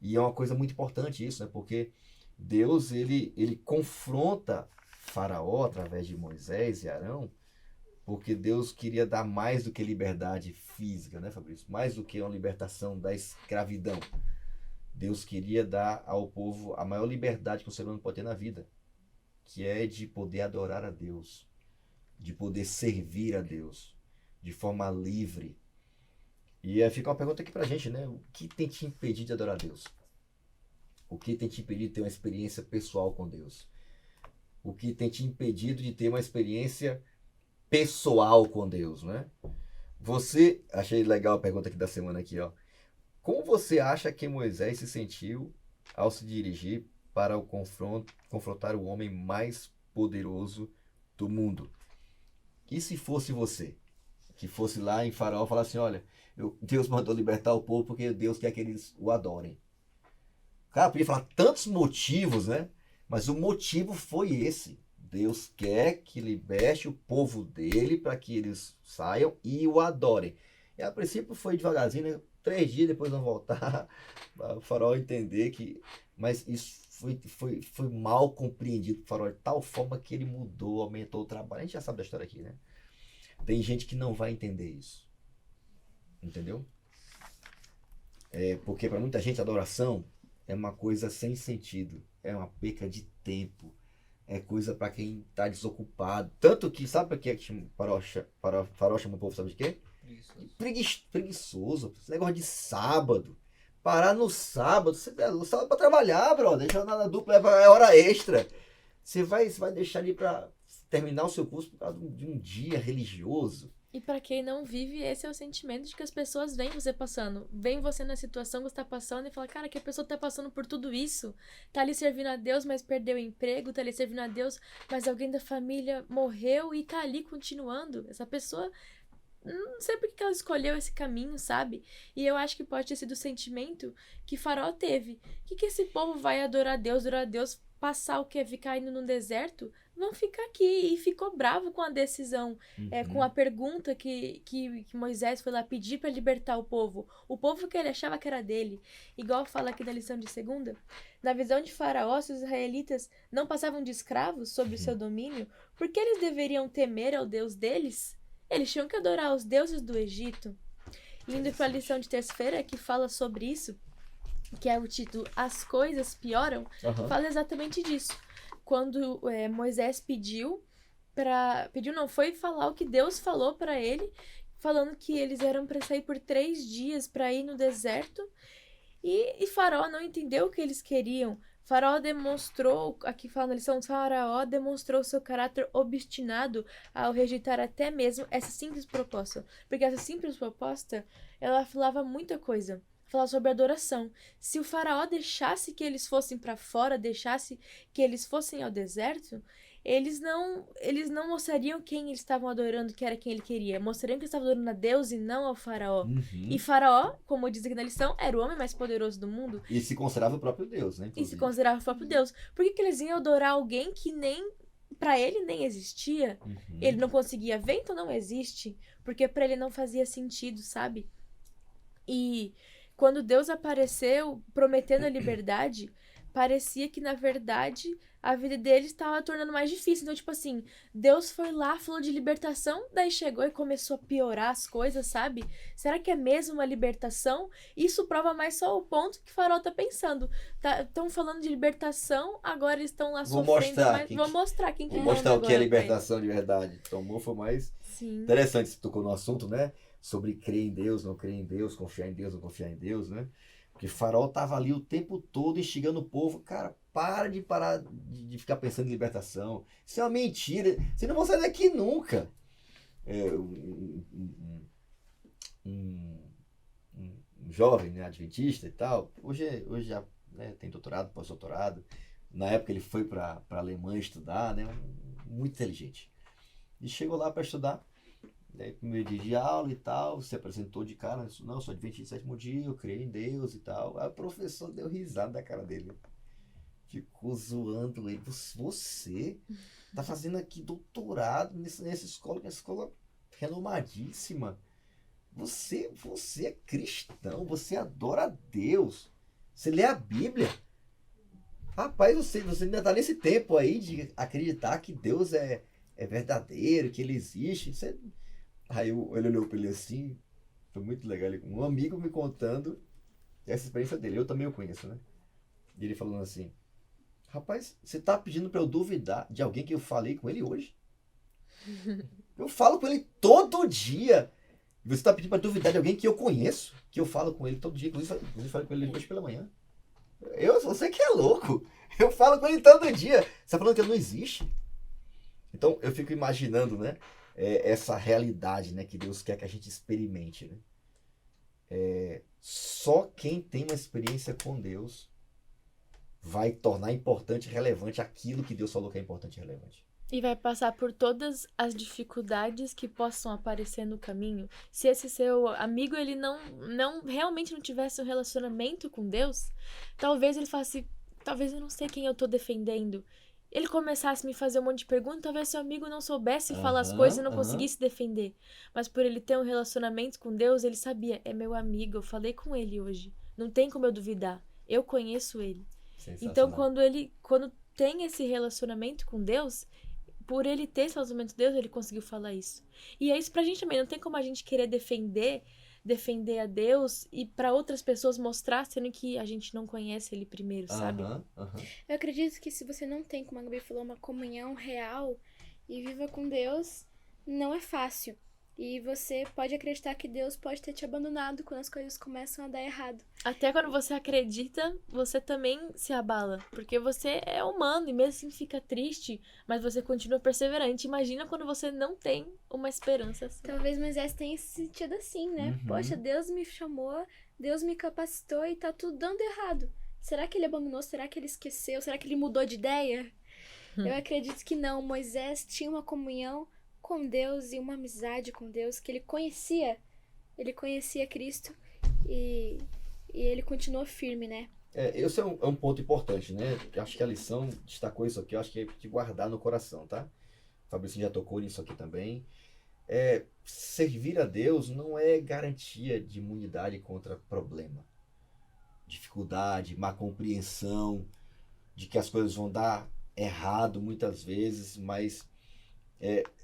E é uma coisa muito importante isso, né? Porque Deus, ele confronta Faraó através de Moisés e Arão, porque Deus queria dar mais do que liberdade física, né, Fabrício? Mais do que uma libertação da escravidão. Deus queria dar ao povo a maior liberdade que o ser humano pode ter na vida, que é de poder adorar a Deus, de poder servir a Deus, de forma livre. E aí fica uma pergunta aqui pra gente, né? O que tem te impedido de adorar a Deus? O que tem te impedido de ter uma experiência pessoal com Deus? O que tem te impedido de ter uma experiência pessoal com Deus, né? Você, achei legal a pergunta aqui da semana aqui, ó. Como você acha que Moisés se sentiu ao se dirigir para o confrontar o homem mais poderoso do mundo? E se fosse você, que fosse lá em Faraó e falasse assim, olha, Deus mandou libertar o povo porque Deus quer que eles o adorem. Cara, podia falar tantos motivos, né? Mas o motivo foi esse. Deus quer que liberte o povo dele para que eles saiam e o adorem. E a princípio foi devagarzinho, né? 3 dias depois vão voltar. O Faraó entender que... Mas isso foi mal compreendido por Faraó de tal forma que ele mudou, aumentou o trabalho. A gente já sabe da história aqui, né? Tem gente que não vai entender isso. Entendeu? Porque para muita gente a adoração é uma coisa sem sentido. É uma perca de tempo. É coisa para quem está desocupado. Tanto que, sabe para que Faraó chama o povo, sabe de quê? Preguiçoso. Esse negócio de sábado. Parar no sábado. O sábado é para trabalhar, brother. Jornada dupla é hora extra. Você vai deixar ali para terminar o seu curso por causa de um dia religioso. E pra quem não vive, esse é o sentimento de que as pessoas veem você passando. Veem você na situação que você tá passando e fala, cara, que a pessoa tá passando por tudo isso. Tá ali servindo a Deus, mas perdeu o emprego. Tá ali servindo a Deus, mas alguém da família morreu e tá ali continuando. Essa pessoa, não sei por que ela escolheu esse caminho, sabe? E eu acho que pode ter sido o sentimento que Faraó teve. Que esse povo vai adorar a Deus, passar o quê? Ficar indo no deserto? Vão ficar aqui. E ficou bravo com a decisão, com a pergunta que Moisés foi lá pedir para libertar o povo que ele achava que era dele. Igual fala aqui na lição de segunda, na visão de Faraó, se os israelitas não passavam de escravos sob o seu domínio, por que eles deveriam temer ao Deus deles? Eles tinham que adorar os deuses do Egito. Indo para a lição de terça-feira, que fala sobre isso, que é o título As Coisas Pioram, fala exatamente disso. Quando Moisés foi falar o que Deus falou para ele, falando que eles eram para sair por 3 dias para ir no deserto, e Faraó não entendeu o que eles queriam. Faraó demonstrou, aqui fala na lição, Faraó demonstrou seu caráter obstinado ao rejeitar até mesmo essa simples proposta. Porque essa simples proposta, ela falava muita coisa. Falar sobre adoração. Se o Faraó deixasse que eles fossem para fora, deixasse que eles fossem ao deserto, eles não mostrariam quem eles estavam adorando, que era quem ele queria. Mostrariam que eles estavam adorando a Deus e não ao Faraó. E Faraó, como diz aqui na lição, era o homem mais poderoso do mundo. E se considerava o próprio Deus, né? Inclusive. E se considerava o próprio Deus. Por que eles iam adorar alguém que nem... Pra ele nem existia? Ele não conseguia ver, então não existe. Porque pra ele não fazia sentido, sabe? E... quando Deus apareceu prometendo a liberdade parecia que, na verdade, a vida deles estava tornando mais difícil. Então, tipo assim, Deus foi lá, falou de libertação, daí chegou e começou a piorar as coisas, sabe? Será que é mesmo uma libertação? Isso prova mais só o ponto que o Farol tá pensando. Estão falando de libertação, agora eles estão lá Vou sofrendo. mostrar Mas quem vou que- mostrar quem que Vou manda mostrar o que é agora pra libertação de verdade. Tomou foi mais eles. Sim. interessante. Você tocou no assunto, né? Sobre crer em Deus, não crer em Deus, confiar em Deus, não confiar em Deus, né? Porque Farol tava ali o tempo todo instigando o povo. Cara, parar de ficar pensando em libertação. Isso é uma mentira. Vocês não vão sair daqui nunca. Um jovem, né, adventista e tal, hoje já, né, tem doutorado, pós-doutorado. Na época ele foi para a Alemanha estudar, né, muito inteligente. E chegou lá para estudar, né, primeiro dia de aula e tal, se apresentou de cara, não, sou adventista, 7º dia, eu creio em Deus e tal. Aí o professor deu risada da cara dele. Ficou zoando ele. Você tá fazendo aqui doutorado nessa escola, que é uma escola renomadíssima. Você é cristão, você adora a Deus. Você lê a Bíblia. Rapaz, você ainda tá nesse tempo aí de acreditar que Deus é verdadeiro, que ele existe. Aí ele olhou pra ele assim, foi muito legal. Um amigo me contando essa experiência dele, eu também o conheço, né? E ele falando assim, rapaz, você tá pedindo pra eu duvidar de alguém que eu falei com ele hoje? Eu falo com ele todo dia. E você tá pedindo pra duvidar de alguém que eu conheço, que eu falo com ele todo dia, inclusive falei com ele hoje pela manhã. Você que é louco. Eu falo com ele todo dia. Você tá falando que ele não existe? Então eu fico imaginando, né? Essa realidade, né? Que Deus quer que a gente experimente, né? Só quem tem uma experiência com Deus vai tornar importante e relevante aquilo que Deus falou que é importante e relevante. E vai passar por todas as dificuldades que possam aparecer no caminho. Se esse seu amigo, ele não realmente não tivesse um relacionamento com Deus, talvez ele falasse, talvez eu não sei quem eu tô defendendo. Ele começasse a me fazer um monte de perguntas, talvez seu amigo não soubesse falar as coisas e não conseguisse defender. Mas por ele ter um relacionamento com Deus, ele sabia, é meu amigo, eu falei com ele hoje. Não tem como eu duvidar. Eu conheço ele. Então, quando tem esse relacionamento com Deus, por ele ter esse relacionamento com Deus, ele conseguiu falar isso. E é isso pra gente também. Não tem como a gente querer defender a Deus e pra outras pessoas mostrar, sendo que a gente não conhece ele primeiro, sabe? Eu acredito que se você não tem, como a Gabi falou, uma comunhão real e viva com Deus, não é fácil. E você pode acreditar que Deus pode ter te abandonado quando as coisas começam a dar errado. Até quando você acredita, você também se abala. Porque você é humano e mesmo assim fica triste, mas você continua perseverante. Imagina quando você não tem uma esperança assim. Talvez Moisés tenha se sentido assim, né? Poxa, Deus me chamou, Deus me capacitou e tá tudo dando errado. Será que ele abandonou? Será que ele esqueceu? Será que ele mudou de ideia? Eu acredito que não. Moisés tinha uma comunhão com Deus e uma amizade com Deus que ele conhecia Cristo e ele continuou firme, né? Esse é um ponto importante, né? Eu acho que a lição destacou isso aqui, eu acho que é de guardar no coração, tá? O Fabrício já tocou nisso aqui também. Servir a Deus não é garantia de imunidade contra problema, dificuldade, má compreensão, de que as coisas vão dar errado muitas vezes, mas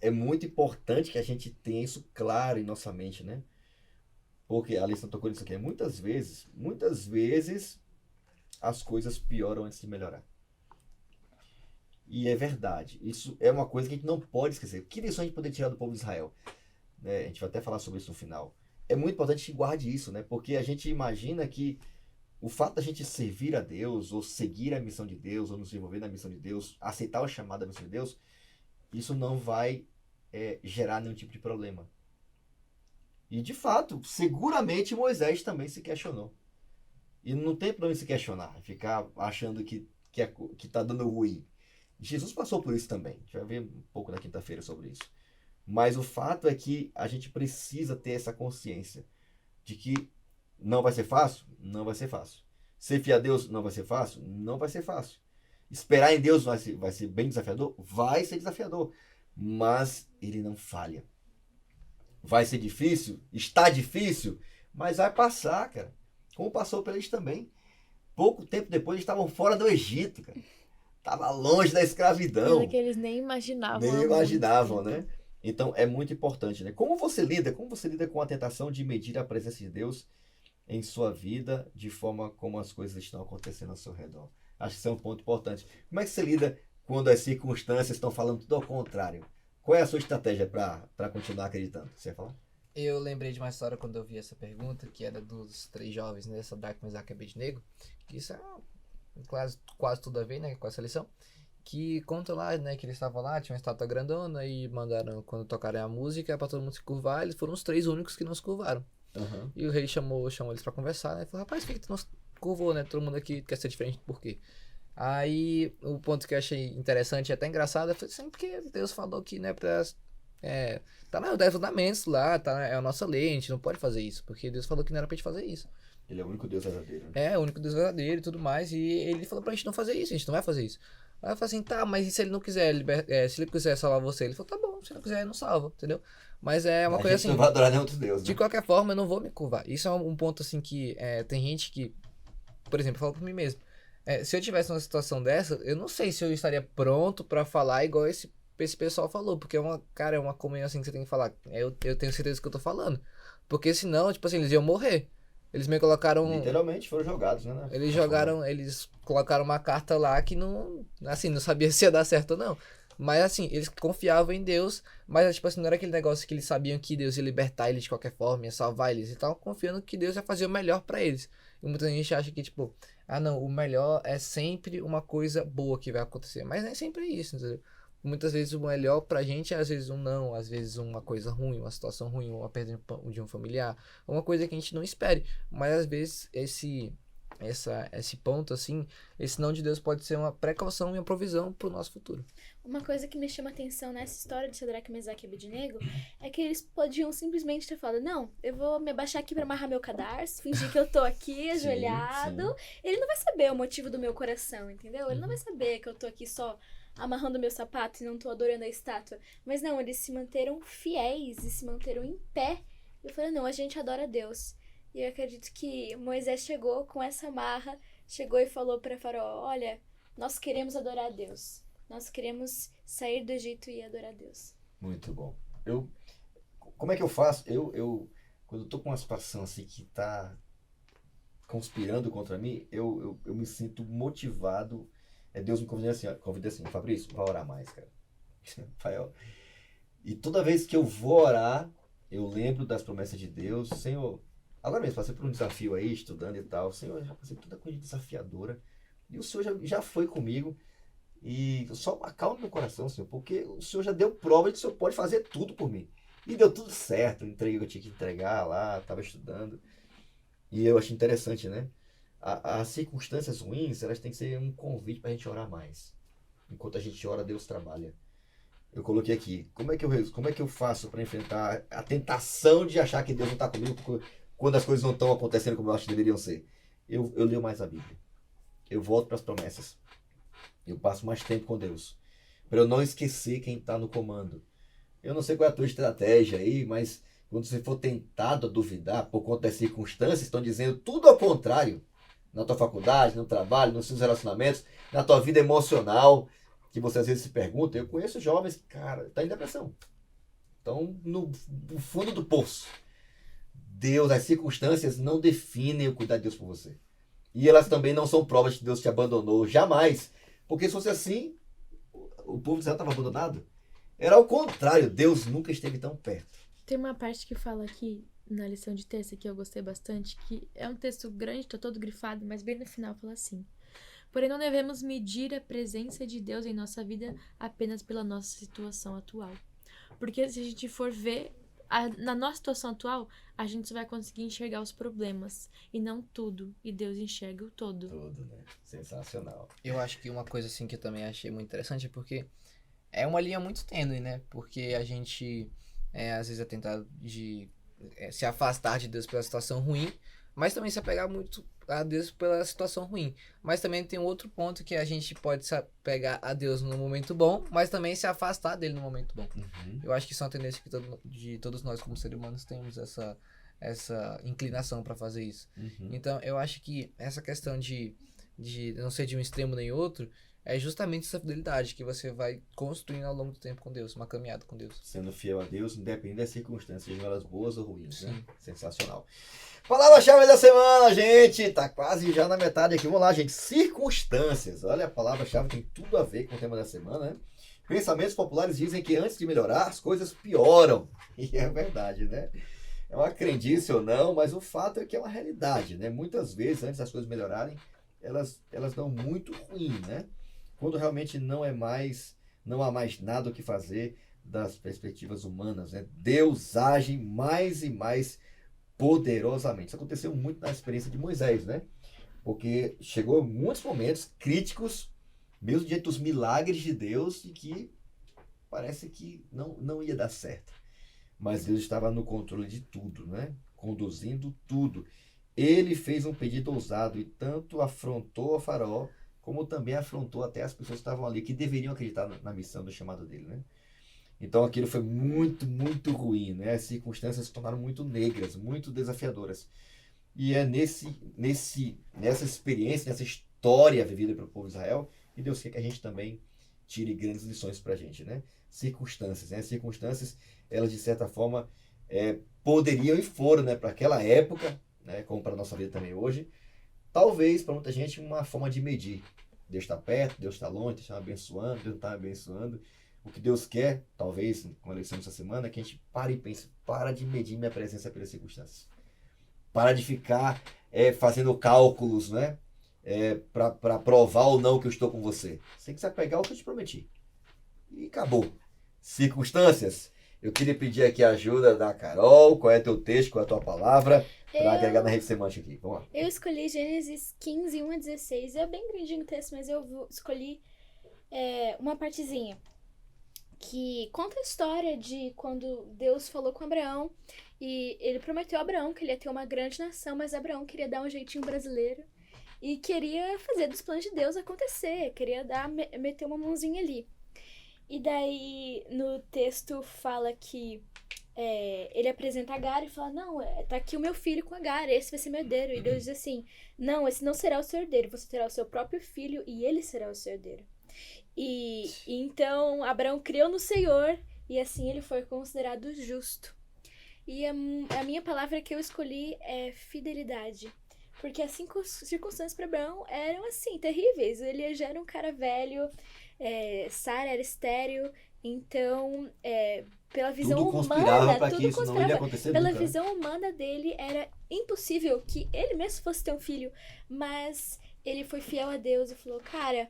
é muito importante que a gente tenha isso claro em nossa mente, né? Porque a Alissa tocou nisso aqui. Muitas vezes as coisas pioram antes de melhorar. E é verdade. Isso é uma coisa que a gente não pode esquecer. Que lição a gente poderia tirar do povo de Israel? A gente vai até falar sobre isso no final. É muito importante que guarde isso, né? Porque a gente imagina que o fato da gente servir a Deus, ou seguir a missão de Deus, ou nos envolver na missão de Deus, aceitar o chamado da missão de Deus, isso não vai gerar nenhum tipo de problema. E de fato, seguramente Moisés também se questionou. E não tem problema se questionar, ficar achando que tá dando ruim. Jesus passou por isso também. A gente vai ver um pouco na quinta-feira sobre isso. Mas o fato é que a gente precisa ter essa consciência de que não vai ser fácil? Não vai ser fácil. Ser fiel a Deus não vai ser fácil? Não vai ser fácil. Esperar em Deus vai ser bem desafiador? Vai ser desafiador. Mas ele não falha. Vai ser difícil? Está difícil? Mas vai passar, cara. Como passou para eles também. pouco tempo depois eles estavam fora do Egito, cara. Tava longe da escravidão. Coisa que eles nem imaginavam. há Nem muito imaginavam, tempo. né? Então é muito importante, né? Como você lida com a tentação de medir a presença de Deus em sua vida de forma como as coisas estão acontecendo ao seu redor? Acho que isso é um ponto importante. Como é que você lida quando as circunstâncias estão falando tudo ao contrário? Qual é a sua estratégia para continuar acreditando? Você ia falar? Eu lembrei de uma história quando eu vi essa pergunta, que era dos 3 jovens, né? Sadraque, Mesaque e Abednego. Isso é quase tudo a ver, né? Com essa lição. Que conta lá, né? Que eles estavam lá, tinha uma estátua grandona e mandaram, quando tocarem a música, para todo mundo se curvar. Eles foram os 3 únicos que não se curvaram. Uhum. E o rei chamou eles pra conversar, né? Falou, rapaz, por que tu não se curvou, né? Todo mundo aqui quer ser diferente, por quê? Aí, o ponto que eu achei interessante e até engraçado, eu falei assim, porque Deus falou que, né, tá nos 10 fundamentos lá, tá, é a nossa lei, a gente não pode fazer isso, porque Deus falou que não era pra gente fazer isso. Ele é o único Deus verdadeiro. Né? É, o único Deus verdadeiro e tudo mais, e ele falou pra gente não fazer isso, a gente não vai fazer isso. Aí eu falei assim, tá, mas e se ele não quiser, se ele quiser salvar você? Ele falou, tá bom, se ele não quiser, não salva, entendeu? Mas é uma coisa A gente assim, não vai adorar nenhum outro Deus, né? de qualquer forma, eu não vou me curvar. Isso é um ponto assim que tem gente que, por exemplo, eu falo por mim mesmo. Se eu tivesse numa situação dessa, eu não sei se eu estaria pronto pra falar igual esse pessoal falou. Porque é uma comunhão assim que você tem que falar. Eu tenho certeza que eu tô falando. Porque senão, tipo assim, eles iam morrer. Eles me colocaram. Literalmente foram jogados, né? Eles colocaram uma carta lá que não sabia se ia dar certo ou não. Mas assim, eles confiavam em Deus, mas tipo assim, não era aquele negócio que eles sabiam que Deus ia libertar eles de qualquer forma, ia salvar eles. Eles estavam confiando que Deus ia fazer o melhor pra eles. E muita gente acha que, tipo, não, o melhor é sempre uma coisa boa que vai acontecer. Mas nem sempre é isso, entendeu? Muitas vezes o melhor pra gente é às vezes um não, às vezes uma coisa ruim, uma situação ruim, uma perda de um familiar, uma coisa que a gente não espere. Mas às vezes esse ponto, assim, esse não de Deus pode ser uma precaução e uma provisão pro nosso futuro. Uma coisa que me chama atenção nessa história de Sadraque, Mesaque e Abednego é que eles podiam simplesmente ter falado, não, eu vou me abaixar aqui pra amarrar meu cadarço, fingir que eu tô aqui ajoelhado. Sim. Ele não vai saber o motivo do meu coração, entendeu? Ele não vai saber que eu tô aqui só amarrando meu sapato e não tô adorando a estátua. Mas não, eles se manteram fiéis e se manteram em pé. E eu falei, não, a gente adora a Deus. E eu acredito que Moisés chegou com essa marra, chegou e falou para Faraó, olha, nós queremos adorar a Deus. Nós queremos sair do Egito e adorar a Deus. Muito bom. Como é que eu faço? Quando eu tô com uma situação assim que tá conspirando contra mim, eu me sinto motivado. Deus me convida assim, Fabrício, vai orar mais, cara. Vai, ó. E toda vez que eu vou orar, eu lembro das promessas de Deus. Senhor, agora mesmo, passei por um desafio aí, estudando e tal. Senhor, eu já passei por toda coisa desafiadora. E o Senhor já foi comigo. E só acalma meu coração, Senhor, porque o Senhor já deu prova de que o Senhor pode fazer tudo por mim. E deu tudo certo, entreguei o que eu tinha que entregar lá, estava estudando. E eu achei interessante, né? As circunstâncias ruins, elas têm que ser um convite para a gente orar mais. Enquanto a gente ora, Deus trabalha. Eu coloquei aqui, como é que eu faço para enfrentar a tentação de achar que Deus não está comigo quando as coisas não estão acontecendo como eu acho que deveriam ser? Eu leio mais a Bíblia. Eu volto para as promessas. Eu passo mais tempo com Deus. Para eu não esquecer quem está no comando. Eu não sei qual é a tua estratégia aí, mas quando você for tentado a duvidar por conta das circunstâncias, estão dizendo tudo ao contrário. Na tua faculdade, no trabalho, nos seus relacionamentos, na tua vida emocional, que você às vezes se pergunta. Eu conheço jovens que, cara, estão em depressão. Estão no fundo do poço. Deus, as circunstâncias não definem o cuidado de Deus por você. E elas também não são provas de que Deus te abandonou. Jamais. Porque se fosse assim, o povo de Israel estava abandonado. Era ao contrário, Deus nunca esteve tão perto. Tem uma parte que fala aqui, na lição de texto, que eu gostei bastante, que é um texto grande, tá todo grifado, mas bem no final fala assim. Porém, não devemos medir a presença de Deus em nossa vida apenas pela nossa situação atual. Porque se a gente for ver, na nossa situação atual, a gente só vai conseguir enxergar os problemas e não tudo. E Deus enxerga o todo. Tudo, né? Sensacional. Eu acho que uma coisa assim que eu também achei muito interessante é porque é uma linha muito tênue, né? Porque a gente às vezes é tentado de se afastar de Deus pela situação ruim, mas também se apegar muito a Deus pela situação ruim. Mas também tem outro ponto que a gente pode se apegar a Deus no momento bom, mas também se afastar dele no momento bom. Uhum. Eu acho que isso é uma tendência que de todos nós como seres humanos temos essa inclinação para fazer isso. Uhum. Então eu acho que essa questão de de não ser de um extremo nem outro, é justamente essa fidelidade que você vai construindo ao longo do tempo com Deus, uma caminhada com Deus. Sendo fiel a Deus, independente das circunstâncias, sejam elas boas ou ruins, né? Sim. Sensacional. Palavra-chave da semana, gente. Tá quase já na metade aqui. Vamos lá, gente. Circunstâncias. Olha, a palavra-chave tem tudo a ver com o tema da semana, né? Pensamentos populares dizem que antes de melhorar, as coisas pioram. E é verdade, né? É uma crendice ou não, mas o fato é que é uma realidade, né? Muitas vezes, antes das coisas melhorarem, elas dão muito ruim, né? Quando realmente não há mais nada o que fazer das perspectivas humanas, né? Deus age mais e mais poderosamente. Isso aconteceu muito na experiência de Moisés, né? Porque chegou muitos momentos críticos, mesmo diante dos milagres de Deus, e que parece que não ia dar certo. Mas Deus estava no controle de tudo, né? Conduzindo tudo. Ele fez um pedido ousado e tanto afrontou a Faraó, como também afrontou até as pessoas que estavam ali, que deveriam acreditar na missão, do chamado dele, né? Então aquilo foi muito, muito ruim, né? As circunstâncias se tornaram muito negras, muito desafiadoras. E é nessa experiência, nessa história vivida pelo povo de Israel, que Deus quer que a gente também tire grandes lições pra gente, né? Circunstâncias, né? Circunstâncias, elas de certa forma poderiam e foram, né? Para aquela época, né? Como para a nossa vida também hoje, talvez para muita gente uma forma de medir. Deus está perto, Deus está longe, Deus está abençoando, Deus não está abençoando. O que Deus quer, talvez, com a lição dessa semana, é que a gente pare e pense, para de medir minha presença pelas circunstâncias. Para de ficar fazendo cálculos, né? Para provar ou não que eu estou com você. Você tem que se apegar ao que eu te prometi. E acabou. Circunstâncias. Eu queria pedir aqui a ajuda da Carol. Qual é teu texto, qual é a tua palavra? Para agregar na rede semântica aqui. Vamos lá. Eu escolhi Gênesis 15, 1 a 16. É bem grandinho o texto, mas eu escolhi uma partezinha que conta a história de quando Deus falou com Abraão e ele prometeu a Abraão que ele ia ter uma grande nação, mas Abraão queria dar um jeitinho brasileiro e queria fazer dos planos de Deus acontecer, queria meter uma mãozinha ali. E daí no texto fala que ele apresenta Agar e fala, não, tá aqui o meu filho com Agar, esse vai ser meu herdeiro. E Deus diz assim, não, esse não será o seu herdeiro, você terá o seu próprio filho e ele será o seu herdeiro. E então Abraão creu no Senhor e assim ele foi considerado justo. E a minha palavra que eu escolhi é fidelidade. Porque as circunstâncias para Abraão eram assim, terríveis. Ele já era um cara velho, Sara era estéril, então pela visão tudo conspirava humana, para que tudo isso não conspirava. iria acontecer Pela nunca, né? visão humana dele era impossível que ele mesmo fosse ter um filho. Mas ele foi fiel a Deus e falou, cara,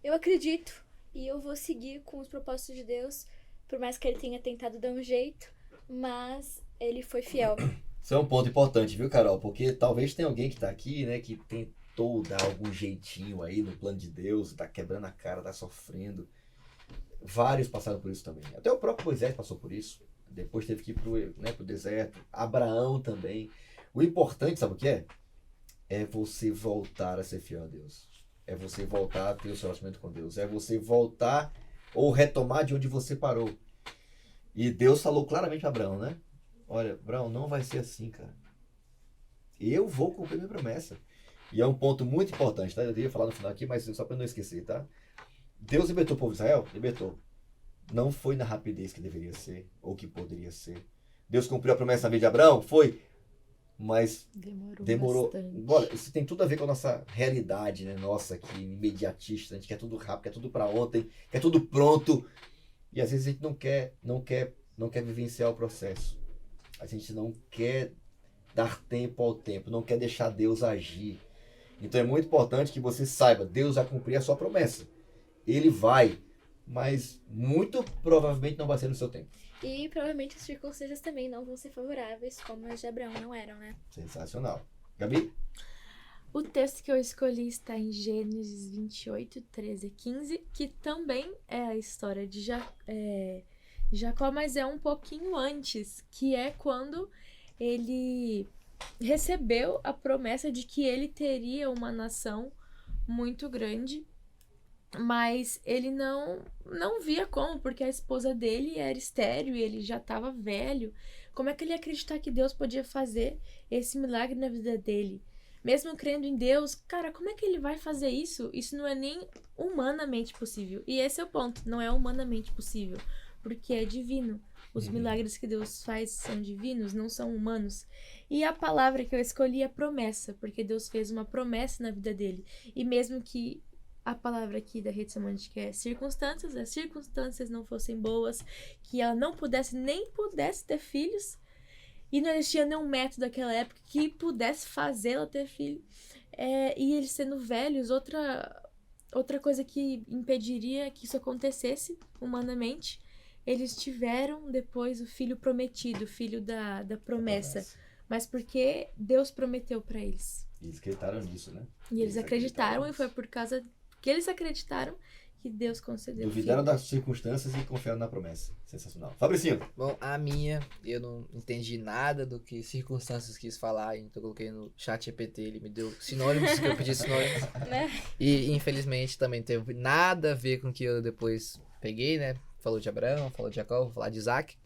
eu acredito. E eu vou seguir com os propósitos de Deus, por mais que ele tenha tentado dar um jeito, mas ele foi fiel. Isso é um ponto importante, viu, Carol? Porque talvez tenha alguém que tá aqui, né, que tentou dar algum jeitinho aí no plano de Deus, tá quebrando a cara, tá sofrendo. Vários passaram por isso também. Até o próprio Moisés passou por isso. Depois teve que ir pro deserto. Abraão também. O importante, sabe o que é? É você voltar a ser fiel a Deus. É você voltar a ter o seu relacionamento com Deus. É você voltar ou retomar de onde você parou. E Deus falou claramente para Abraão, né? Olha, Abraão, não vai ser assim, cara. Eu vou cumprir minha promessa. E é um ponto muito importante, tá? Eu ia falar no final aqui, mas só para não esquecer, tá? Deus libertou o povo de Israel? Libertou. Não foi na rapidez que deveria ser, ou que poderia ser. Deus cumpriu a promessa na vida de Abraão? Foi. Mas demorou. Bastante. Olha, isso tem tudo a ver com a nossa realidade, né? Nossa, aqui, imediatista. A gente quer tudo rápido, quer tudo para ontem, quer tudo pronto. E às vezes a gente não quer vivenciar o processo. A gente não quer dar tempo ao tempo, não quer deixar Deus agir. Então é muito importante que você saiba, Deus vai cumprir a sua promessa. Ele vai, mas muito provavelmente não vai ser no seu tempo. E provavelmente as circunstâncias também não vão ser favoráveis, como as de Abraão não eram, né? Sensacional. Gabi? O texto que eu escolhi está em Gênesis 28, 13 e 15, que também é a história de Jacó, mas é um pouquinho antes, que é quando ele recebeu a promessa de que ele teria uma nação muito grande, mas ele não via como, porque a esposa dele era estéril e ele já estava velho. Como é que ele ia acreditar que Deus podia fazer esse milagre na vida dele? mesmo crendo em Deus, cara, como é que ele vai fazer isso? Isso não é nem humanamente possível. E esse é o ponto, não é humanamente possível, porque é divino. Os milagres que Deus faz são divinos, não são humanos. E a palavra que eu escolhi é promessa, porque Deus fez uma promessa na vida dele. E mesmo que a palavra aqui da rede semântica é circunstâncias, as circunstâncias não fossem boas, que ela não pudesse, nem pudesse ter filhos, e não existia nenhum método naquela época que pudesse fazê-la ter filho. E eles sendo velhos, outra coisa que impediria que isso acontecesse humanamente, eles tiveram depois o filho prometido, o filho da promessa. Mas porque Deus prometeu para eles. E eles acreditaram nisso, né? E eles acreditaram, e foi por causa que eles acreditaram que Deus concedeu. Duvidaram das circunstâncias e confiaram na promessa. Sensacional. Fabricinho. Bom, a minha, eu não entendi nada do que circunstâncias quis falar, então eu coloquei no chat GPT, ele me deu sinônimos, que eu pedi sinônimos. Né? E infelizmente também teve nada a ver com o que eu depois peguei, né? Falou de Abraão, falou de Jacó, vou falar de Isaac.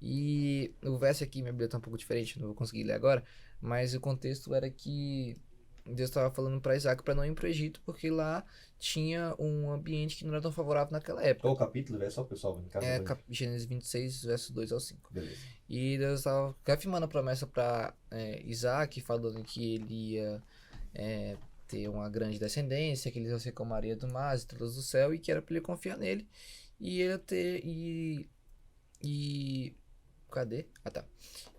E o verso aqui, minha Bíblia tá um pouco diferente, não vou conseguir ler agora, mas o contexto era que Deus estava falando para Isaac para não ir para o Egito, porque lá tinha um ambiente que não era tão favorável naquela época. Qual o capítulo? É só o pessoal em casa. Gênesis 26, verso 2 ao 5. Beleza. E Deus estava reafirmando a promessa para Isaac, falando que ele ia ter uma grande descendência, que ele ia ser como a areia do mar, as estrelas do céu, e que era para ele confiar nele. E ele ter. Cadê? Ah, tá.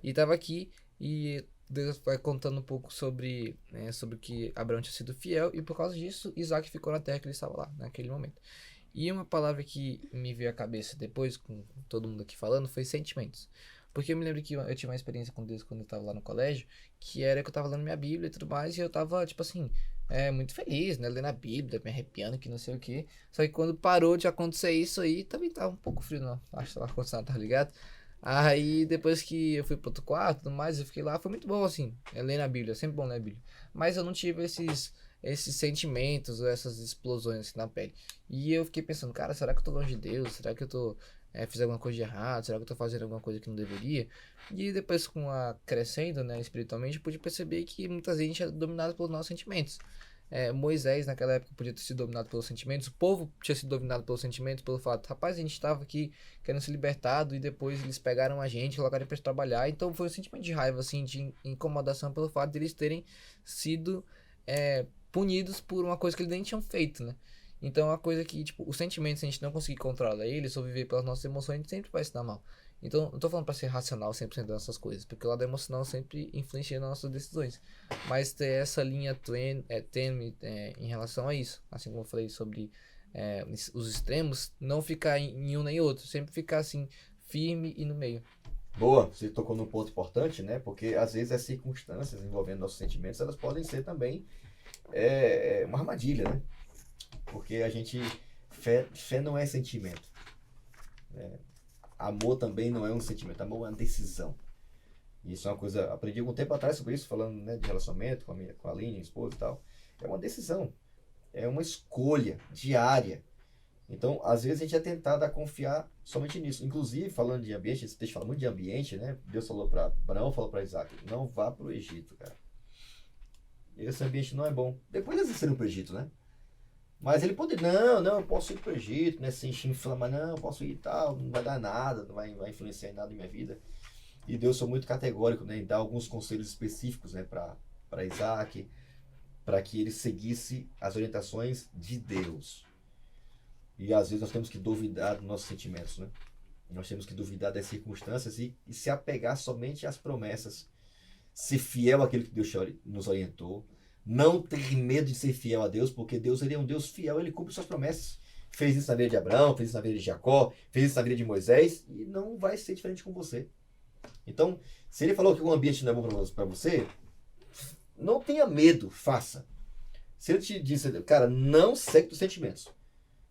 E tava aqui, e Deus vai contando um pouco sobre que Abraão tinha sido fiel, e por causa disso, Isaac ficou na terra que ele estava lá, naquele momento. E uma palavra que me veio à cabeça depois, com todo mundo aqui falando, foi sentimentos. Porque eu me lembro que eu tive uma experiência com Deus quando eu estava lá no colégio, que era que eu estava lendo minha Bíblia e tudo mais, e eu estava, tipo assim, muito feliz, né, lendo a Bíblia, me arrepiando, que não sei o que. Só que quando parou de acontecer isso aí, também tava um pouco frio, não. Acho que tava acontecendo, tá ligado? Aí depois que eu fui pro outro quarto e tudo mais, eu fiquei lá, foi muito bom, assim, ler na Bíblia, sempre bom ler a Bíblia. Mas eu não tive esses sentimentos ou essas explosões assim na pele. E eu fiquei pensando, cara, será que eu tô longe de Deus? Será que eu tô fiz alguma coisa de errado? Será que eu tô fazendo alguma coisa que não deveria? E depois, crescendo, né, espiritualmente, eu pude perceber que muita gente é dominada pelos nossos sentimentos. Moisés, naquela época, podia ter sido dominado pelos sentimentos. O povo tinha sido dominado pelos sentimentos, pelo fato, rapaz, a gente estava aqui querendo ser libertado e depois eles pegaram a gente, colocaram pra trabalhar. Então foi um sentimento de raiva, assim, de incomodação pelo fato de eles terem sido punidos por uma coisa que eles nem tinham feito, né? Então é uma coisa que, tipo, os sentimentos, se a gente não conseguir controlar eles ou viver pelas nossas emoções, a gente sempre vai se dar mal. Então, não tô falando pra ser racional 100% dessas coisas, porque o lado emocional sempre influencia nas nossas decisões. Mas ter essa linha tênue em relação a isso. Assim como eu falei sobre os extremos, não ficar em um nem outro, sempre ficar assim, firme e no meio. Boa, você tocou num ponto importante, né? Porque às vezes as circunstâncias envolvendo nossos sentimentos, elas podem ser também uma armadilha, né? Porque a gente, fé não é sentimento. Amor também não é um sentimento, amor é uma decisão. E isso é uma coisa, aprendi algum tempo atrás sobre isso, falando, né, de relacionamento com a Aline, minha esposa e tal. É uma decisão, é uma escolha diária. Então, às vezes a gente é tentado a confiar somente nisso. Inclusive, falando de ambiente, esse texto fala muito de ambiente, né? Deus falou para Abraão, falou para Isaac, não vá para o Egito, cara. Esse ambiente não é bom. Depois eles foram para o Egito, né? Mas ele poderia, não, eu posso ir para o Egito, né? Sem inflamar, não, eu posso ir e tal, não vai dar nada, não vai influenciar em nada na minha vida. E Deus foi muito categórico, né? Em dar alguns conselhos específicos, né? Para Isaac, para que ele seguisse as orientações de Deus. E às vezes nós temos que duvidar dos nossos sentimentos, né? Nós temos que duvidar das circunstâncias e se apegar somente às promessas. Ser fiel àquilo que Deus nos orientou. Não ter medo de ser fiel a Deus, porque Deus ele é um Deus fiel, ele cumpre suas promessas. Fez isso na vida de Abraão, fez isso na vida de Jacó, fez isso na vida de Moisés, e não vai ser diferente com você. Então, se ele falou que o ambiente não é bom para você, não tenha medo, faça. Se ele te disse, cara, não segue os sentimentos,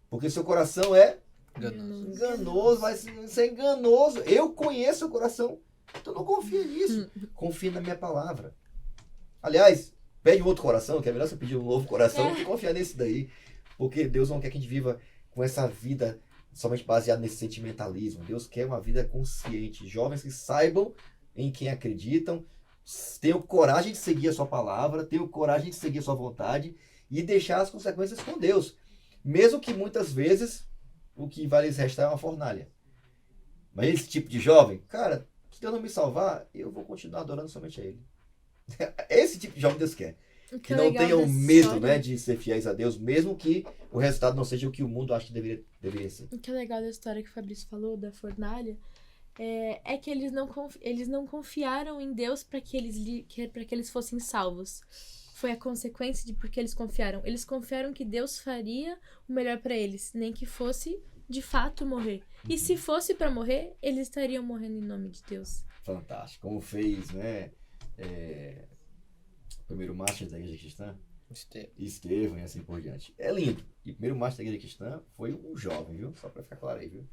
porque seu coração é enganoso, vai ser enganoso. Eu conheço o coração, então não confia nisso. Confia na minha palavra. Aliás, pede um outro coração, que é melhor você pedir um novo coração do que confiar nesse daí. Porque Deus não quer que a gente viva com essa vida somente baseada nesse sentimentalismo. Deus quer uma vida consciente. Jovens que saibam em quem acreditam, Tenham coragem de seguir a sua palavra, tenham coragem de seguir a sua vontade e deixar as consequências com Deus. Mesmo que muitas vezes o que vai lhes restar é uma fornalha. Mas esse tipo de jovem, cara, se Deus não me salvar, eu vou continuar adorando somente a Ele. Esse tipo de jovem Deus quer. Que não tenham medo, né, de ser fiéis a Deus, mesmo que o resultado não seja o que o mundo acha que deveria ser. O que é legal da história que o Fabrício falou, da fornalha, é que eles não confiaram em Deus para que eles fossem salvos. Foi a consequência de porque eles confiaram. Eles confiaram que Deus faria o melhor para eles, nem que fosse de fato morrer. E se fosse para morrer, eles estariam morrendo em nome de Deus. Fantástico. Como fez, né, o primeiro mártir da igreja cristã, Estevão e assim por diante. É lindo. E o primeiro mártir da igreja cristã foi um jovem, viu? Só para ficar claro aí, viu?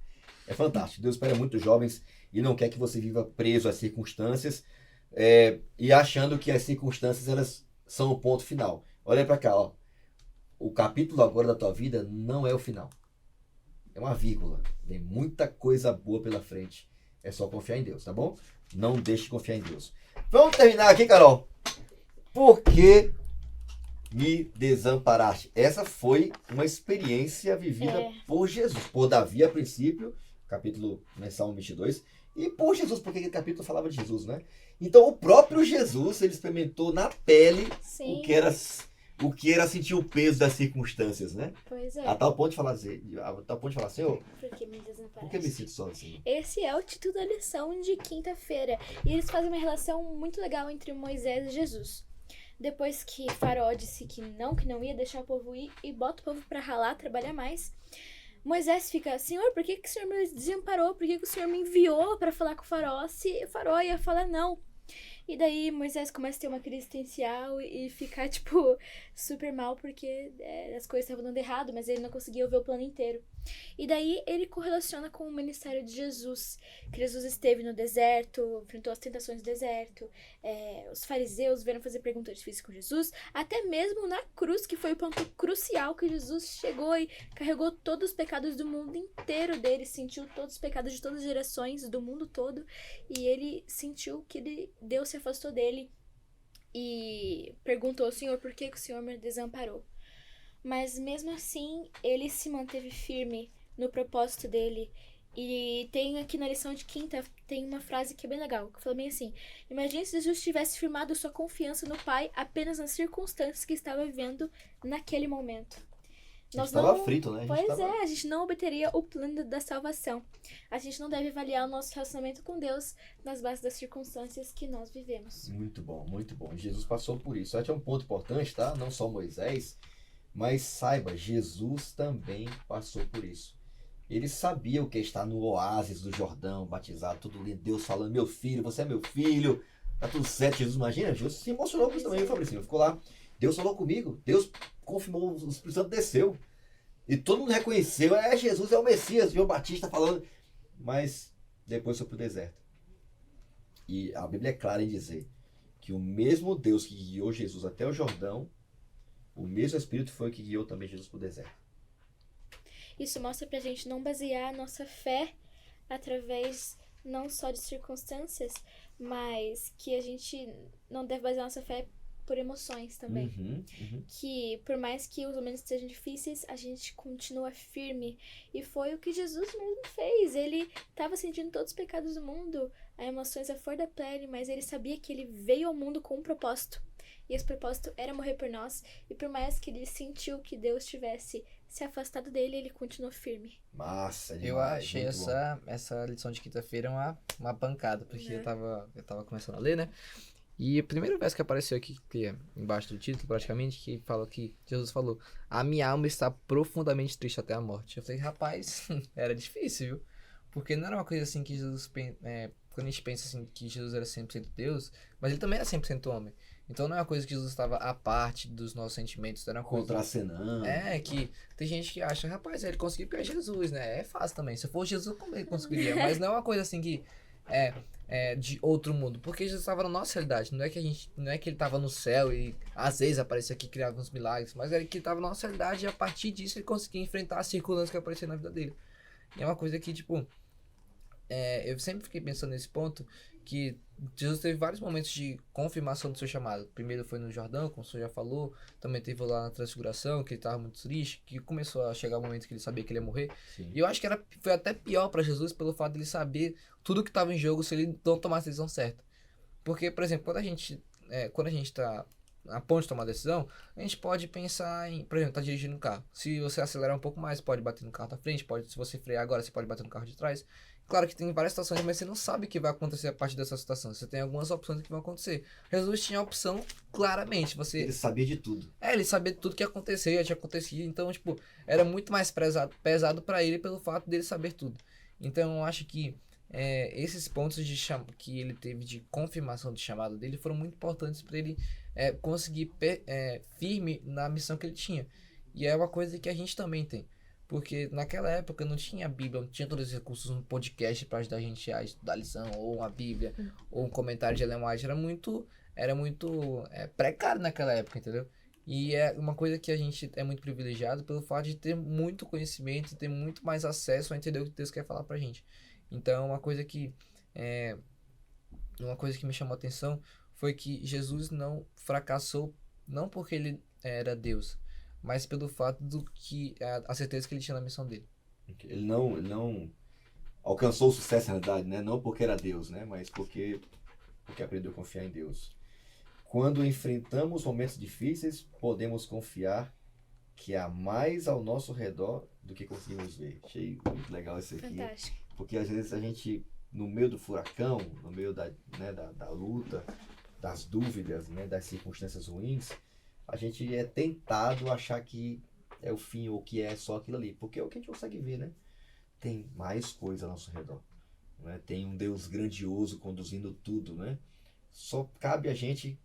É fantástico. Deus espera muito jovens e não quer que você viva preso às circunstâncias e achando que as circunstâncias elas são o ponto final. Olha para cá, ó. O capítulo agora da tua vida não é o final. É uma vírgula. Tem muita coisa boa pela frente. É só confiar em Deus, tá bom? Não deixe de confiar em Deus. Vamos terminar aqui, Carol. Por que me desamparaste? Essa foi uma experiência vivida por Jesus. Por Davi, a princípio, capítulo Salmo 22, e por Jesus, porque aquele capítulo falava de Jesus, né? Então, o próprio Jesus, ele experimentou na pele o que era sentir o peso das circunstâncias, né? Pois é. A tal ponto de falar, Senhor, Por que me desamparaste? por que me sinto só assim? Esse é o título da lição de quinta-feira. E eles fazem uma relação muito legal entre Moisés e Jesus. Depois que Faraó disse que não ia deixar o povo ir e bota o povo pra ralar, trabalhar mais, Moisés fica, Senhor, por que o Senhor me desamparou? Por que o Senhor me enviou pra falar com o Faraó se o Faraó ia falar não? E daí Moisés começa a ter uma crise existencial e ficar, tipo, super mal porque as coisas estavam dando errado, mas ele não conseguia ver o plano inteiro. E daí ele correlaciona com o ministério de Jesus, que Jesus esteve no deserto, enfrentou as tentações do deserto, os fariseus vieram fazer perguntas difíceis com Jesus, até mesmo na cruz, que foi o ponto crucial que Jesus chegou e carregou todos os pecados do mundo inteiro dele, sentiu todos os pecados de todas as gerações do mundo todo, e ele sentiu que Deus se afastou dele e perguntou ao Senhor por que o Senhor me desamparou. Mas mesmo assim, ele se manteve firme no propósito dele. E tem aqui na lição de quinta, tem uma frase que é bem legal, que fala bem assim: imagine se Jesus tivesse firmado sua confiança no Pai apenas nas circunstâncias que estava vivendo naquele momento. A gente estava frito, né? A gente não obteria o plano da salvação. A gente não deve avaliar o nosso relacionamento com Deus nas bases das circunstâncias que nós vivemos. Muito bom, muito bom. Jesus passou por isso. Acho que é um ponto importante, tá? Não só Moisés, mas saiba, Jesus também passou por isso. Ele sabia o que é estar no oásis do Jordão, batizado, tudo lindo, Deus falando, meu filho, você é meu filho, tá tudo certo. Jesus, imagina, Jesus se emocionou com isso também, Fabrício. Ficou lá, Deus falou comigo, Deus confirmou, o Espírito Santo desceu. E todo mundo reconheceu, Jesus é o Messias, João Batista falando. Mas depois foi pro deserto. E a Bíblia é clara em dizer que o mesmo Deus que guiou Jesus até o Jordão, o mesmo Espírito foi o que guiou também Jesus pro deserto. Isso mostra pra gente não basear a nossa fé através não só de circunstâncias, mas que a gente não deve basear a nossa fé por emoções também. Que por mais que os momentos sejam difíceis, a gente continua firme. E foi o que Jesus mesmo fez. Ele estava sentindo todos os pecados do mundo, as emoções à flor da pele, mas ele sabia que ele veio ao mundo com um propósito. E esse propósito era morrer por nós. E por mais que ele sentiu que Deus tivesse se afastado dele, ele continuou firme. Massa, demais. Eu achei essa lição de quinta-feira uma pancada, porque eu tava começando a ler, né? E o primeiro verso que apareceu aqui, que é embaixo do título, praticamente, que fala que Jesus falou: a minha alma está profundamente triste até a morte. Eu falei, rapaz, era difícil, viu? Porque não era uma coisa assim que Jesus... quando a gente pensa assim que Jesus era 100% Deus, mas ele também era 100% homem. Então não é uma coisa que Jesus estava à parte dos nossos sentimentos. Era uma coisa contracenando. Que tem gente que acha, rapaz, ele conseguiu porque é Jesus, né? É fácil também. Se for Jesus, como ele conseguiria? Mas não é uma coisa assim que de outro mundo. Porque Jesus estava na nossa realidade. Não é que ele estava no céu e às vezes aparecia aqui e criava uns milagres. Mas era que ele estava na nossa realidade e a partir disso ele conseguia enfrentar as circunstâncias que apareciam na vida dele. E é uma coisa que, tipo... eu sempre fiquei pensando nesse ponto, que Jesus teve vários momentos de confirmação do seu chamado. Primeiro foi no Jordão, como o senhor já falou, também teve lá na Transfiguração, que ele estava muito triste, que começou a chegar o momento que ele sabia que ele ia morrer. Sim. E eu acho que foi até pior para Jesus pelo fato de ele saber tudo que estava em jogo se ele não tomasse a decisão certa. Porque, por exemplo, quando a gente tá a ponto de tomar uma decisão, a gente pode pensar em, por exemplo, tá dirigindo um carro. Se você acelerar um pouco mais, pode bater no carro da frente, se você frear agora, você pode bater no carro de trás. Claro que tem várias situações, mas você não sabe o que vai acontecer a partir dessa situação. Você tem algumas opções que vão acontecer. Jesus tinha a opção claramente. Ele sabia de tudo. Ele sabia tudo que ia acontecer, já tinha acontecido. Então, tipo, era muito mais pesado para ele pelo fato dele saber tudo. Então, eu acho que esses pontos que ele teve de confirmação de chamado dele foram muito importantes para ele conseguir firme na missão que ele tinha. E é uma coisa que a gente também tem. Porque naquela época não tinha Bíblia, não tinha todos os recursos, um podcast para ajudar a gente a estudar a lição, ou uma Bíblia, ou um comentário de Ellen White. Era muito precário naquela época, entendeu? E é uma coisa que a gente é muito privilegiado pelo fato de ter muito conhecimento, ter muito mais acesso a entender o que Deus quer falar pra gente. Então, uma coisa que me chamou a atenção foi que Jesus não fracassou, não porque ele era Deus, mas pelo fato a certeza que ele tinha na missão dele. Ele não alcançou o sucesso na realidade, né? Não porque era Deus, né? Mas porque aprendeu a confiar em Deus. Quando enfrentamos momentos difíceis, podemos confiar que há mais ao nosso redor do que conseguimos ver. Achei muito legal isso aqui. Fantástico. Porque às vezes a gente, no meio do furacão, no meio da luta, das dúvidas, né, das circunstâncias ruins, a gente é tentado a achar que é o fim ou que é só aquilo ali. Porque é o que a gente consegue ver, né? Tem mais coisa ao nosso redor. Né? Tem um Deus grandioso conduzindo tudo, né? Só cabe a gente,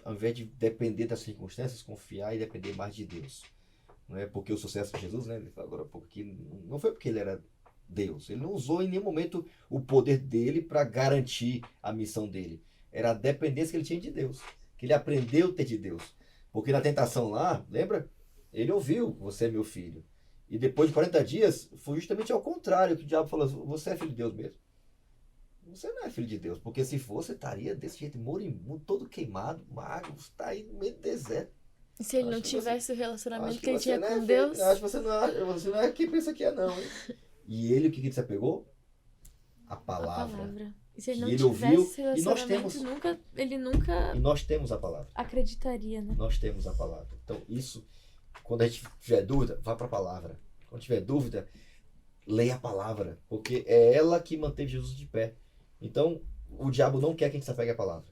ao invés de depender das circunstâncias, confiar e depender mais de Deus. Não é porque o sucesso de Jesus, né? Ele falou agora porque não foi porque ele era Deus. Ele não usou em nenhum momento o poder dele para garantir a missão dele. Era a dependência que ele tinha de Deus. Que ele aprendeu a ter de Deus. Porque na tentação lá, lembra? Ele ouviu, você é meu filho. E depois de 40 dias, foi justamente ao contrário que o diabo falou, você é filho de Deus mesmo. Você não é filho de Deus, porque se fosse, estaria desse jeito, moribundo, todo queimado, magro, está aí no meio do deserto. E se ele não tivesse o relacionamento que ele você tinha não é com filho, Deus? acho que você não é quem pensa que é, não. Hein? E ele, o que ele se apegou? A palavra. E se ele não ele tivesse ouviu, esse relacionamento, ele nunca E nós temos a palavra. acreditaria, né? Nós temos a palavra. Então, isso, quando a gente tiver dúvida, vá para a palavra. Quando tiver dúvida, leia a palavra. Porque é ela que manteve Jesus de pé. Então, o diabo não quer que a gente se apegue à palavra.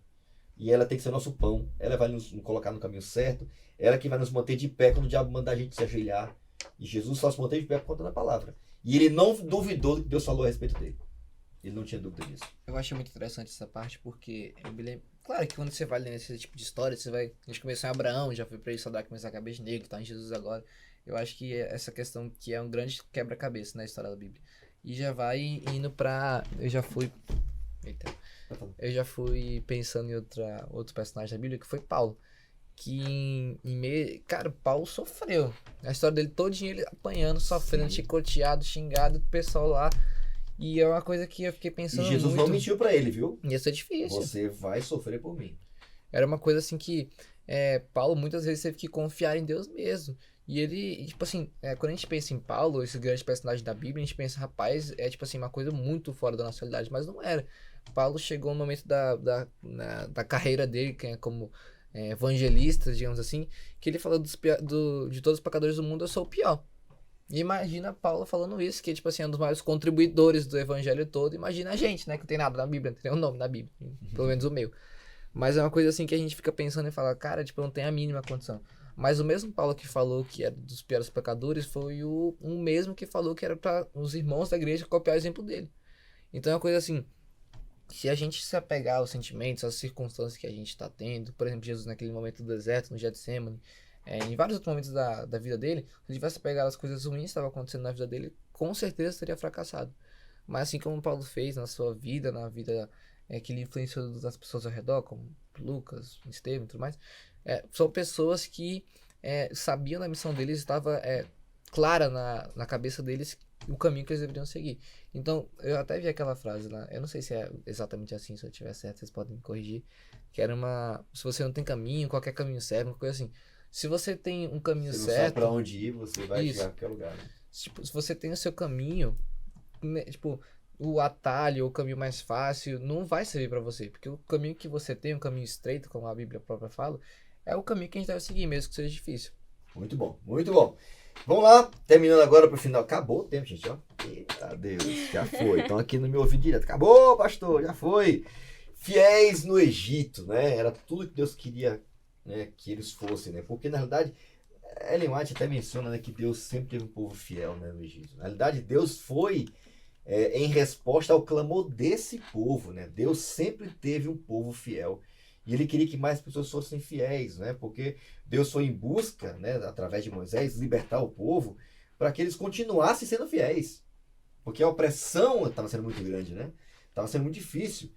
E ela tem que ser nosso pão. Ela vai nos colocar no caminho certo. Ela que vai nos manter de pé quando o diabo mandar a gente se ajoelhar. E Jesus só se manteve de pé por conta da palavra. E ele não duvidou do que Deus falou a respeito dele. Ele não tinha dúvida disso. Eu achei muito interessante essa parte porque eu me lembro. Claro que quando você vai lendo esse tipo de história, a gente começou em Abraão, já foi pra isso, começar a cabeça negro, tá em Jesus agora. Eu acho que essa questão que é um grande quebra-cabeça na história da Bíblia. E já vai indo pra. Eu já fui pensando em outro personagem da Bíblia, que foi Paulo. Que cara, Paulo sofreu. A história dele todinha, ele apanhando, sofrendo, chicoteado, xingado, o pessoal lá. E é uma coisa que eu fiquei pensando E Jesus muito. não mentiu pra ele, viu? Ia ser difícil. Você vai sofrer por mim. Era uma coisa assim que Paulo muitas vezes teve que confiar em Deus mesmo. E ele, tipo assim, quando a gente pensa em Paulo, esse grande personagem da Bíblia, a gente pensa, rapaz, tipo assim, uma coisa muito fora da nossa realidade, mas não era. Paulo chegou no momento da carreira dele, que é como evangelista, digamos assim, que ele falou de todos os pecadores do mundo, eu sou o pior. E imagina Paulo falando isso, que tipo assim, é um dos maiores contribuidores do evangelho todo. Imagina a gente, né, que não tem nada na Bíblia, não tem nenhum nome na Bíblia, pelo menos o meu. Mas é uma coisa assim que a gente fica pensando e fala, cara, tipo, não tem a mínima condição. Mas o mesmo Paulo que falou que era dos piores pecadores foi o mesmo que falou que era para os irmãos da igreja copiar o exemplo dele. Então é uma coisa assim, se a gente se apegar aos sentimentos, às circunstâncias que a gente está tendo, por exemplo, Jesus naquele momento do deserto, no Getsemane, em vários outros momentos da vida dele, se ele tivesse pegado as coisas ruins que estavam acontecendo na vida dele, com certeza teria fracassado. Mas assim como Paulo fez na sua vida, na vida que ele influenciou das pessoas ao redor, como Lucas, Estevão e tudo mais, são pessoas que sabiam da missão deles, estava clara na cabeça deles o caminho que eles deveriam seguir. Então, eu até vi aquela frase lá, eu não sei se é exatamente assim, se eu tiver certo, vocês podem me corrigir, que era se você não tem caminho, qualquer caminho serve, uma coisa assim. Se você tem um caminho Você não sabe certo, pra onde ir, você vai Isso. chegar a qualquer lugar, né? tipo, se você tem o seu caminho, né, tipo, o atalho, o caminho mais fácil, não vai servir pra você, porque o caminho que você tem, o caminho estreito, como a Bíblia própria fala, é o caminho que a gente deve seguir, mesmo que seja difícil. Muito bom, muito bom. Vamos lá, terminando agora pro final. Acabou o tempo, gente, ó. Eita Deus, já foi. Estão aqui no meu ouvido direto. Acabou, pastor, já foi. Fiéis no Egito, né? Era tudo que Deus queria, né, que eles fossem, né? Porque, na realidade, Ellen White até menciona, né, que Deus sempre teve um povo fiel, né, no Egito. Na realidade, Deus foi em resposta ao clamor desse povo, né? Deus sempre teve um povo fiel. E ele queria que mais pessoas fossem fiéis, né? Porque Deus foi em busca, né, através de Moisés, libertar o povo para que eles continuassem sendo fiéis. Porque a opressão estava sendo muito grande, né? Estava sendo muito difícil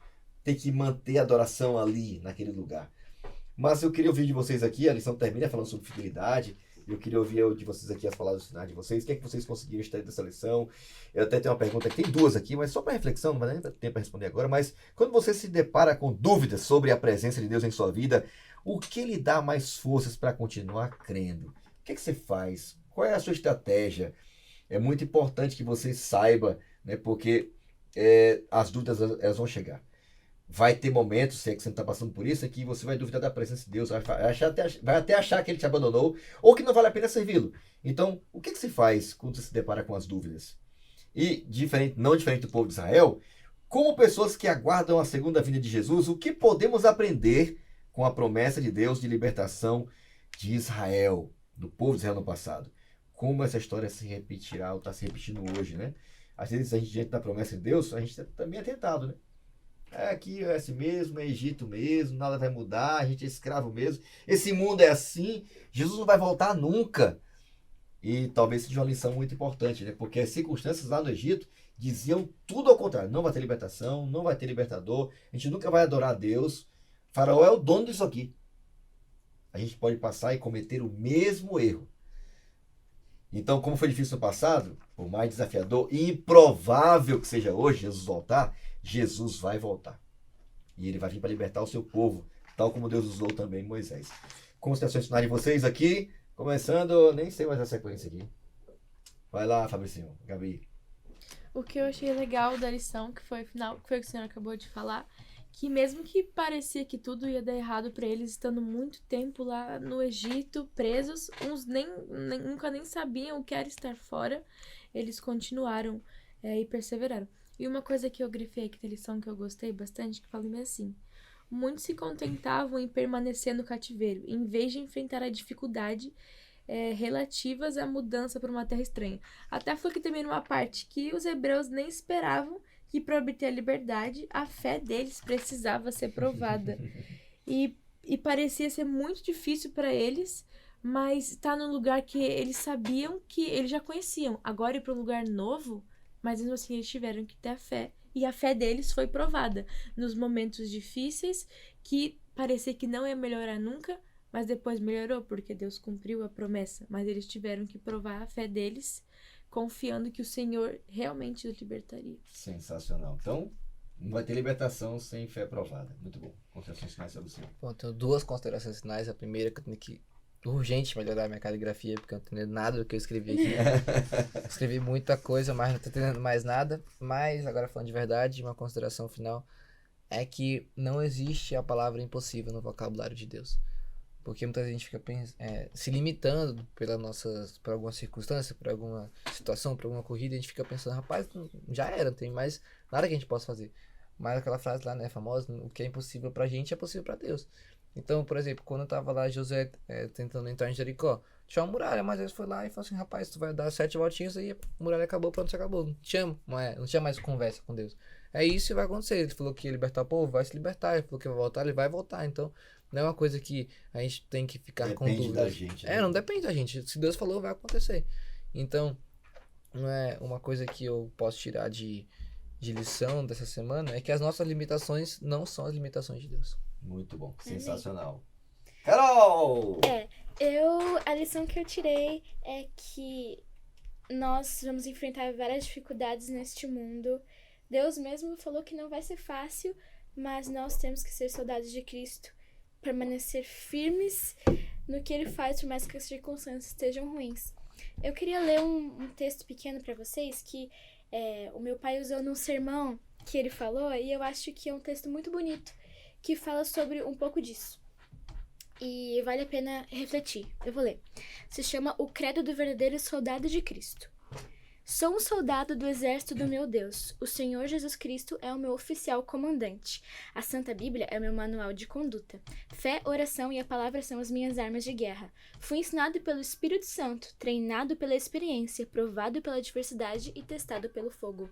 ter que manter a adoração ali, naquele lugar. Mas eu queria ouvir de vocês aqui, a lição termina falando sobre fidelidade. Eu queria ouvir de vocês aqui as palavras finais de vocês. O que é que vocês conseguiram extrair dessa lição? Eu até tenho uma pergunta aqui, tem duas aqui, mas só para reflexão, não vai nem dar tempo para responder agora. Mas quando você se depara com dúvidas sobre a presença de Deus em sua vida, o que lhe dá mais forças para continuar crendo? O que é que você faz? Qual é a sua estratégia? É muito importante que você saiba, né? Porque as dúvidas elas vão chegar. Vai ter momentos, se é que você não está passando por isso, é que você vai duvidar da presença de Deus, vai até achar que ele te abandonou, ou que não vale a pena servi-lo. Então, o que você faz quando você se depara com as dúvidas? E, não diferente do povo de Israel, como pessoas que aguardam a segunda vinda de Jesus, o que podemos aprender com a promessa de Deus de libertação de Israel, do povo de Israel no passado? Como essa história se repetirá ou está se repetindo hoje, né? Às vezes, a gente, diante da promessa de Deus, a gente também é tentado, né? Aqui é assim mesmo, é Egito mesmo, nada vai mudar, a gente é escravo mesmo. Esse mundo é assim, Jesus não vai voltar nunca. E talvez seja uma lição muito importante, né? Porque as circunstâncias lá no Egito diziam tudo ao contrário. Não vai ter libertação, não vai ter libertador, a gente nunca vai adorar a Deus. Faraó é o dono disso aqui. A gente pode passar e cometer o mesmo erro. Então, como foi difícil no passado, por mais desafiador e improvável que seja hoje Jesus voltar, Jesus vai voltar. E ele vai vir para libertar o seu povo, tal como Deus usou também Moisés. Considerações finais de vocês aqui, começando, nem sei mais a sequência aqui. Vai lá, Fabricinho, Gabi. O que eu achei legal da lição, que foi o que o senhor acabou de falar, que mesmo que parecia que tudo ia dar errado para eles, estando muito tempo lá no Egito, presos, uns nunca nem sabiam o que era estar fora, eles continuaram e perseveraram. E uma coisa que eu grifei aqui da lição que eu gostei bastante, que fala assim: muitos se contentavam em permanecer no cativeiro, em vez de enfrentar a dificuldade relativas à mudança para uma terra estranha. Até foi que também numa parte que os hebreus nem esperavam que para obter a liberdade, a fé deles precisava ser provada. E parecia ser muito difícil para eles, mas estar num lugar que eles sabiam que eles já conheciam. Agora ir para um lugar novo, mas mesmo assim eles tiveram que ter a fé. E a fé deles foi provada nos momentos difíceis, que parecia que não ia melhorar nunca, mas depois melhorou, porque Deus cumpriu a promessa. Mas eles tiveram que provar a fé deles, confiando que o Senhor realmente os libertaria. Sensacional. Então, não vai ter libertação sem fé provada. Muito bom. Considerações finais sobre o senhor. Bom, tenho duas considerações finais. A primeira é que eu tenho que urgente melhorar a minha caligrafia, porque eu não tô entendendo nada do que eu escrevi aqui. Escrevi muita coisa, mas não tô entendendo mais nada. Mas, agora falando de verdade, uma consideração final é que não existe a palavra impossível no vocabulário de Deus. Porque muita gente fica se limitando por alguma circunstância, por alguma situação, por alguma corrida, a gente fica pensando, rapaz, já era, não tem mais nada que a gente possa fazer. Mas aquela frase lá, né, famosa, o que é impossível pra gente é possível pra Deus. Então, por exemplo, quando eu tava lá, José tentando entrar em Jericó, tinha uma muralha, mas ele foi lá e falou assim, rapaz, tu vai dar 7 voltinhas e a muralha acabou, pronto, acabou. Não tinha mais conversa com Deus. É isso que vai acontecer. Ele falou que ia libertar o povo, vai se libertar. Ele falou que vai voltar, ele vai voltar. Então, não é uma coisa que a gente tem que ficar com dúvidas. Depende da gente. Né? Não depende da gente. Se Deus falou, vai acontecer. Então, não é uma coisa que eu posso tirar de lição dessa semana, é que as nossas limitações não são as limitações de Deus. Muito bom. Sensacional. Carol! A lição que eu tirei é que nós vamos enfrentar várias dificuldades neste mundo. Deus mesmo falou que não vai ser fácil, mas nós temos que ser soldados de Cristo, permanecer firmes no que Ele faz, por mais que as circunstâncias estejam ruins. Eu queria ler um texto pequeno para vocês que o meu pai usou num sermão que ele falou, e eu acho que é um texto muito bonito, que fala sobre um pouco disso. E vale a pena refletir. Eu vou ler. Se chama O Credo do Verdadeiro Soldado de Cristo. Sou um soldado do exército do meu Deus. O Senhor Jesus Cristo é o meu oficial comandante. A Santa Bíblia é o meu manual de conduta. Fé, oração e a palavra são as minhas armas de guerra. Fui ensinado pelo Espírito Santo, treinado pela experiência, provado pela adversidade e testado pelo fogo.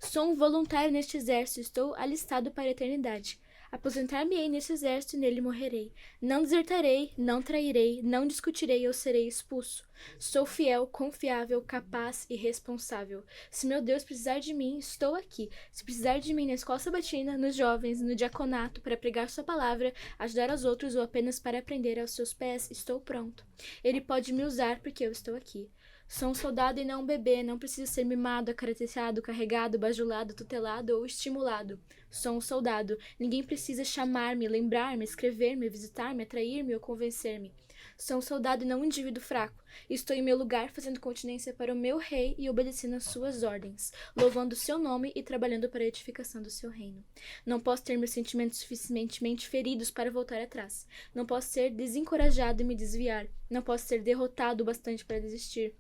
Sou um voluntário neste exército e estou alistado para a eternidade. Aposentar-me-ei nesse exército e nele morrerei. Não desertarei, não trairei, não discutirei ou serei expulso. Sou fiel, confiável, capaz e responsável. Se meu Deus precisar de mim, estou aqui. Se precisar de mim na escola sabatina, nos jovens, no diaconato, para pregar sua palavra, ajudar aos outros ou apenas para aprender aos seus pés, estou pronto. Ele pode me usar porque eu estou aqui. Sou um soldado e não um bebê, não preciso ser mimado, acariciado, carregado, bajulado, tutelado ou estimulado. Sou um soldado, ninguém precisa chamar-me, lembrar-me, escrever-me, visitar-me, atrair-me ou convencer-me. Sou um soldado e não um indivíduo fraco. Estou em meu lugar fazendo continência para o meu rei e obedecendo às suas ordens, louvando o seu nome e trabalhando para a edificação do seu reino. Não posso ter meus sentimentos suficientemente feridos para voltar atrás. Não posso ser desencorajado e me desviar. Não posso ser derrotado o bastante para desistir.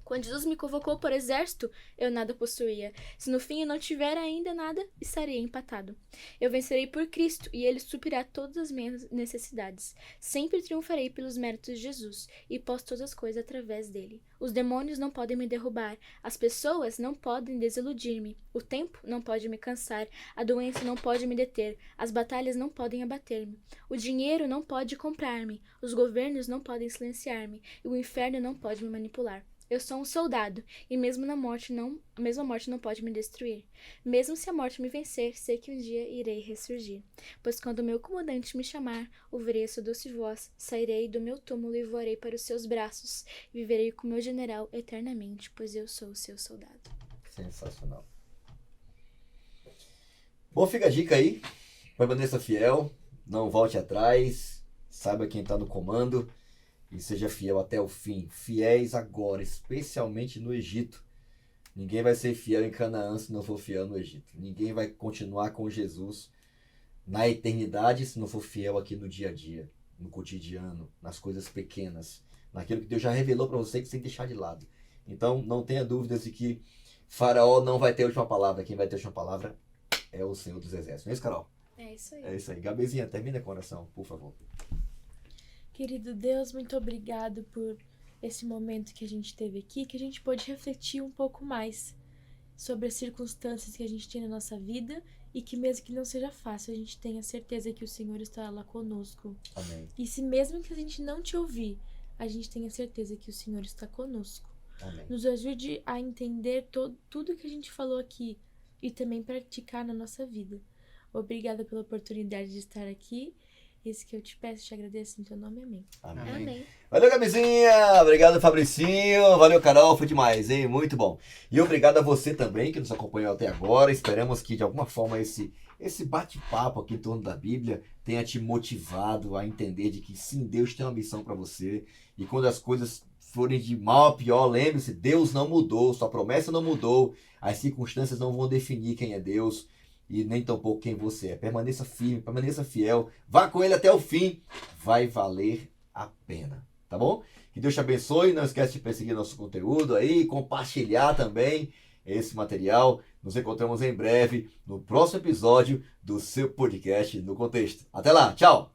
Quando Jesus me convocou para o exército, eu nada possuía. Se no fim eu não tiver ainda nada, estarei empatado. Eu vencerei por Cristo e Ele suprirá todas as minhas necessidades. Sempre triunfarei pelos méritos de Jesus e posso todas as coisas através dele. Os demônios não podem me derrubar. As pessoas não podem desiludir-me. O tempo não pode me cansar. A doença não pode me deter. As batalhas não podem abater-me. O dinheiro não pode comprar-me. Os governos não podem silenciar-me. E o inferno não pode me manipular. Eu sou um soldado, e mesmo a morte não pode me destruir. Mesmo se a morte me vencer, sei que um dia irei ressurgir. Pois quando o meu comandante me chamar, ouvirei a sua doce voz, sairei do meu túmulo e voarei para os seus braços, e viverei com meu general eternamente, pois eu sou o seu soldado. Sensacional. Bom, fica a dica aí. Permaneça fiel, não volte atrás, saiba quem está no comando. E seja fiel até o fim. Fiéis agora, especialmente no Egito. Ninguém vai ser fiel em Canaã se não for fiel no Egito. Ninguém vai continuar com Jesus na eternidade se não for fiel aqui no dia a dia, no cotidiano, nas coisas pequenas, naquilo que Deus já revelou para você que você tem que deixar de lado. Então, não tenha dúvidas de que Faraó não vai ter a última palavra. Quem vai ter a última palavra é o Senhor dos Exércitos. Não é isso, Carol? É isso aí. É isso aí. Gabezinha, termina com a oração, por favor. Querido Deus, muito obrigado por esse momento que a gente teve aqui, que a gente pôde refletir um pouco mais sobre as circunstâncias que a gente tem na nossa vida e que mesmo que não seja fácil, a gente tenha certeza que o Senhor está lá conosco. Amém. E se mesmo que a gente não te ouvir, a gente tenha certeza que o Senhor está conosco. Amém. Nos ajude a entender tudo que a gente falou aqui e também praticar na nossa vida. Obrigada pela oportunidade de estar aqui. Isso que eu te peço, te agradeço em teu nome, amém. Amém. Amém. Valeu, Gabizinha! Obrigado, Fabricinho! Valeu, Carol! Foi demais, hein? Muito bom. E obrigado a você também que nos acompanhou até agora. Esperamos que, de alguma forma, esse bate-papo aqui em torno da Bíblia tenha te motivado a entender de que, sim, Deus tem uma missão para você. E quando as coisas forem de mal a pior, lembre-se, Deus não mudou, sua promessa não mudou, as circunstâncias não vão definir quem é Deus. E nem tampouco quem você é. Permaneça firme, permaneça fiel. Vá com ele até o fim. Vai valer a pena. Tá bom? Que Deus te abençoe. Não esquece de perseguir nosso conteúdo aí. Compartilhar também esse material. Nos encontramos em breve no próximo episódio do seu podcast No Contexto. Até lá. Tchau.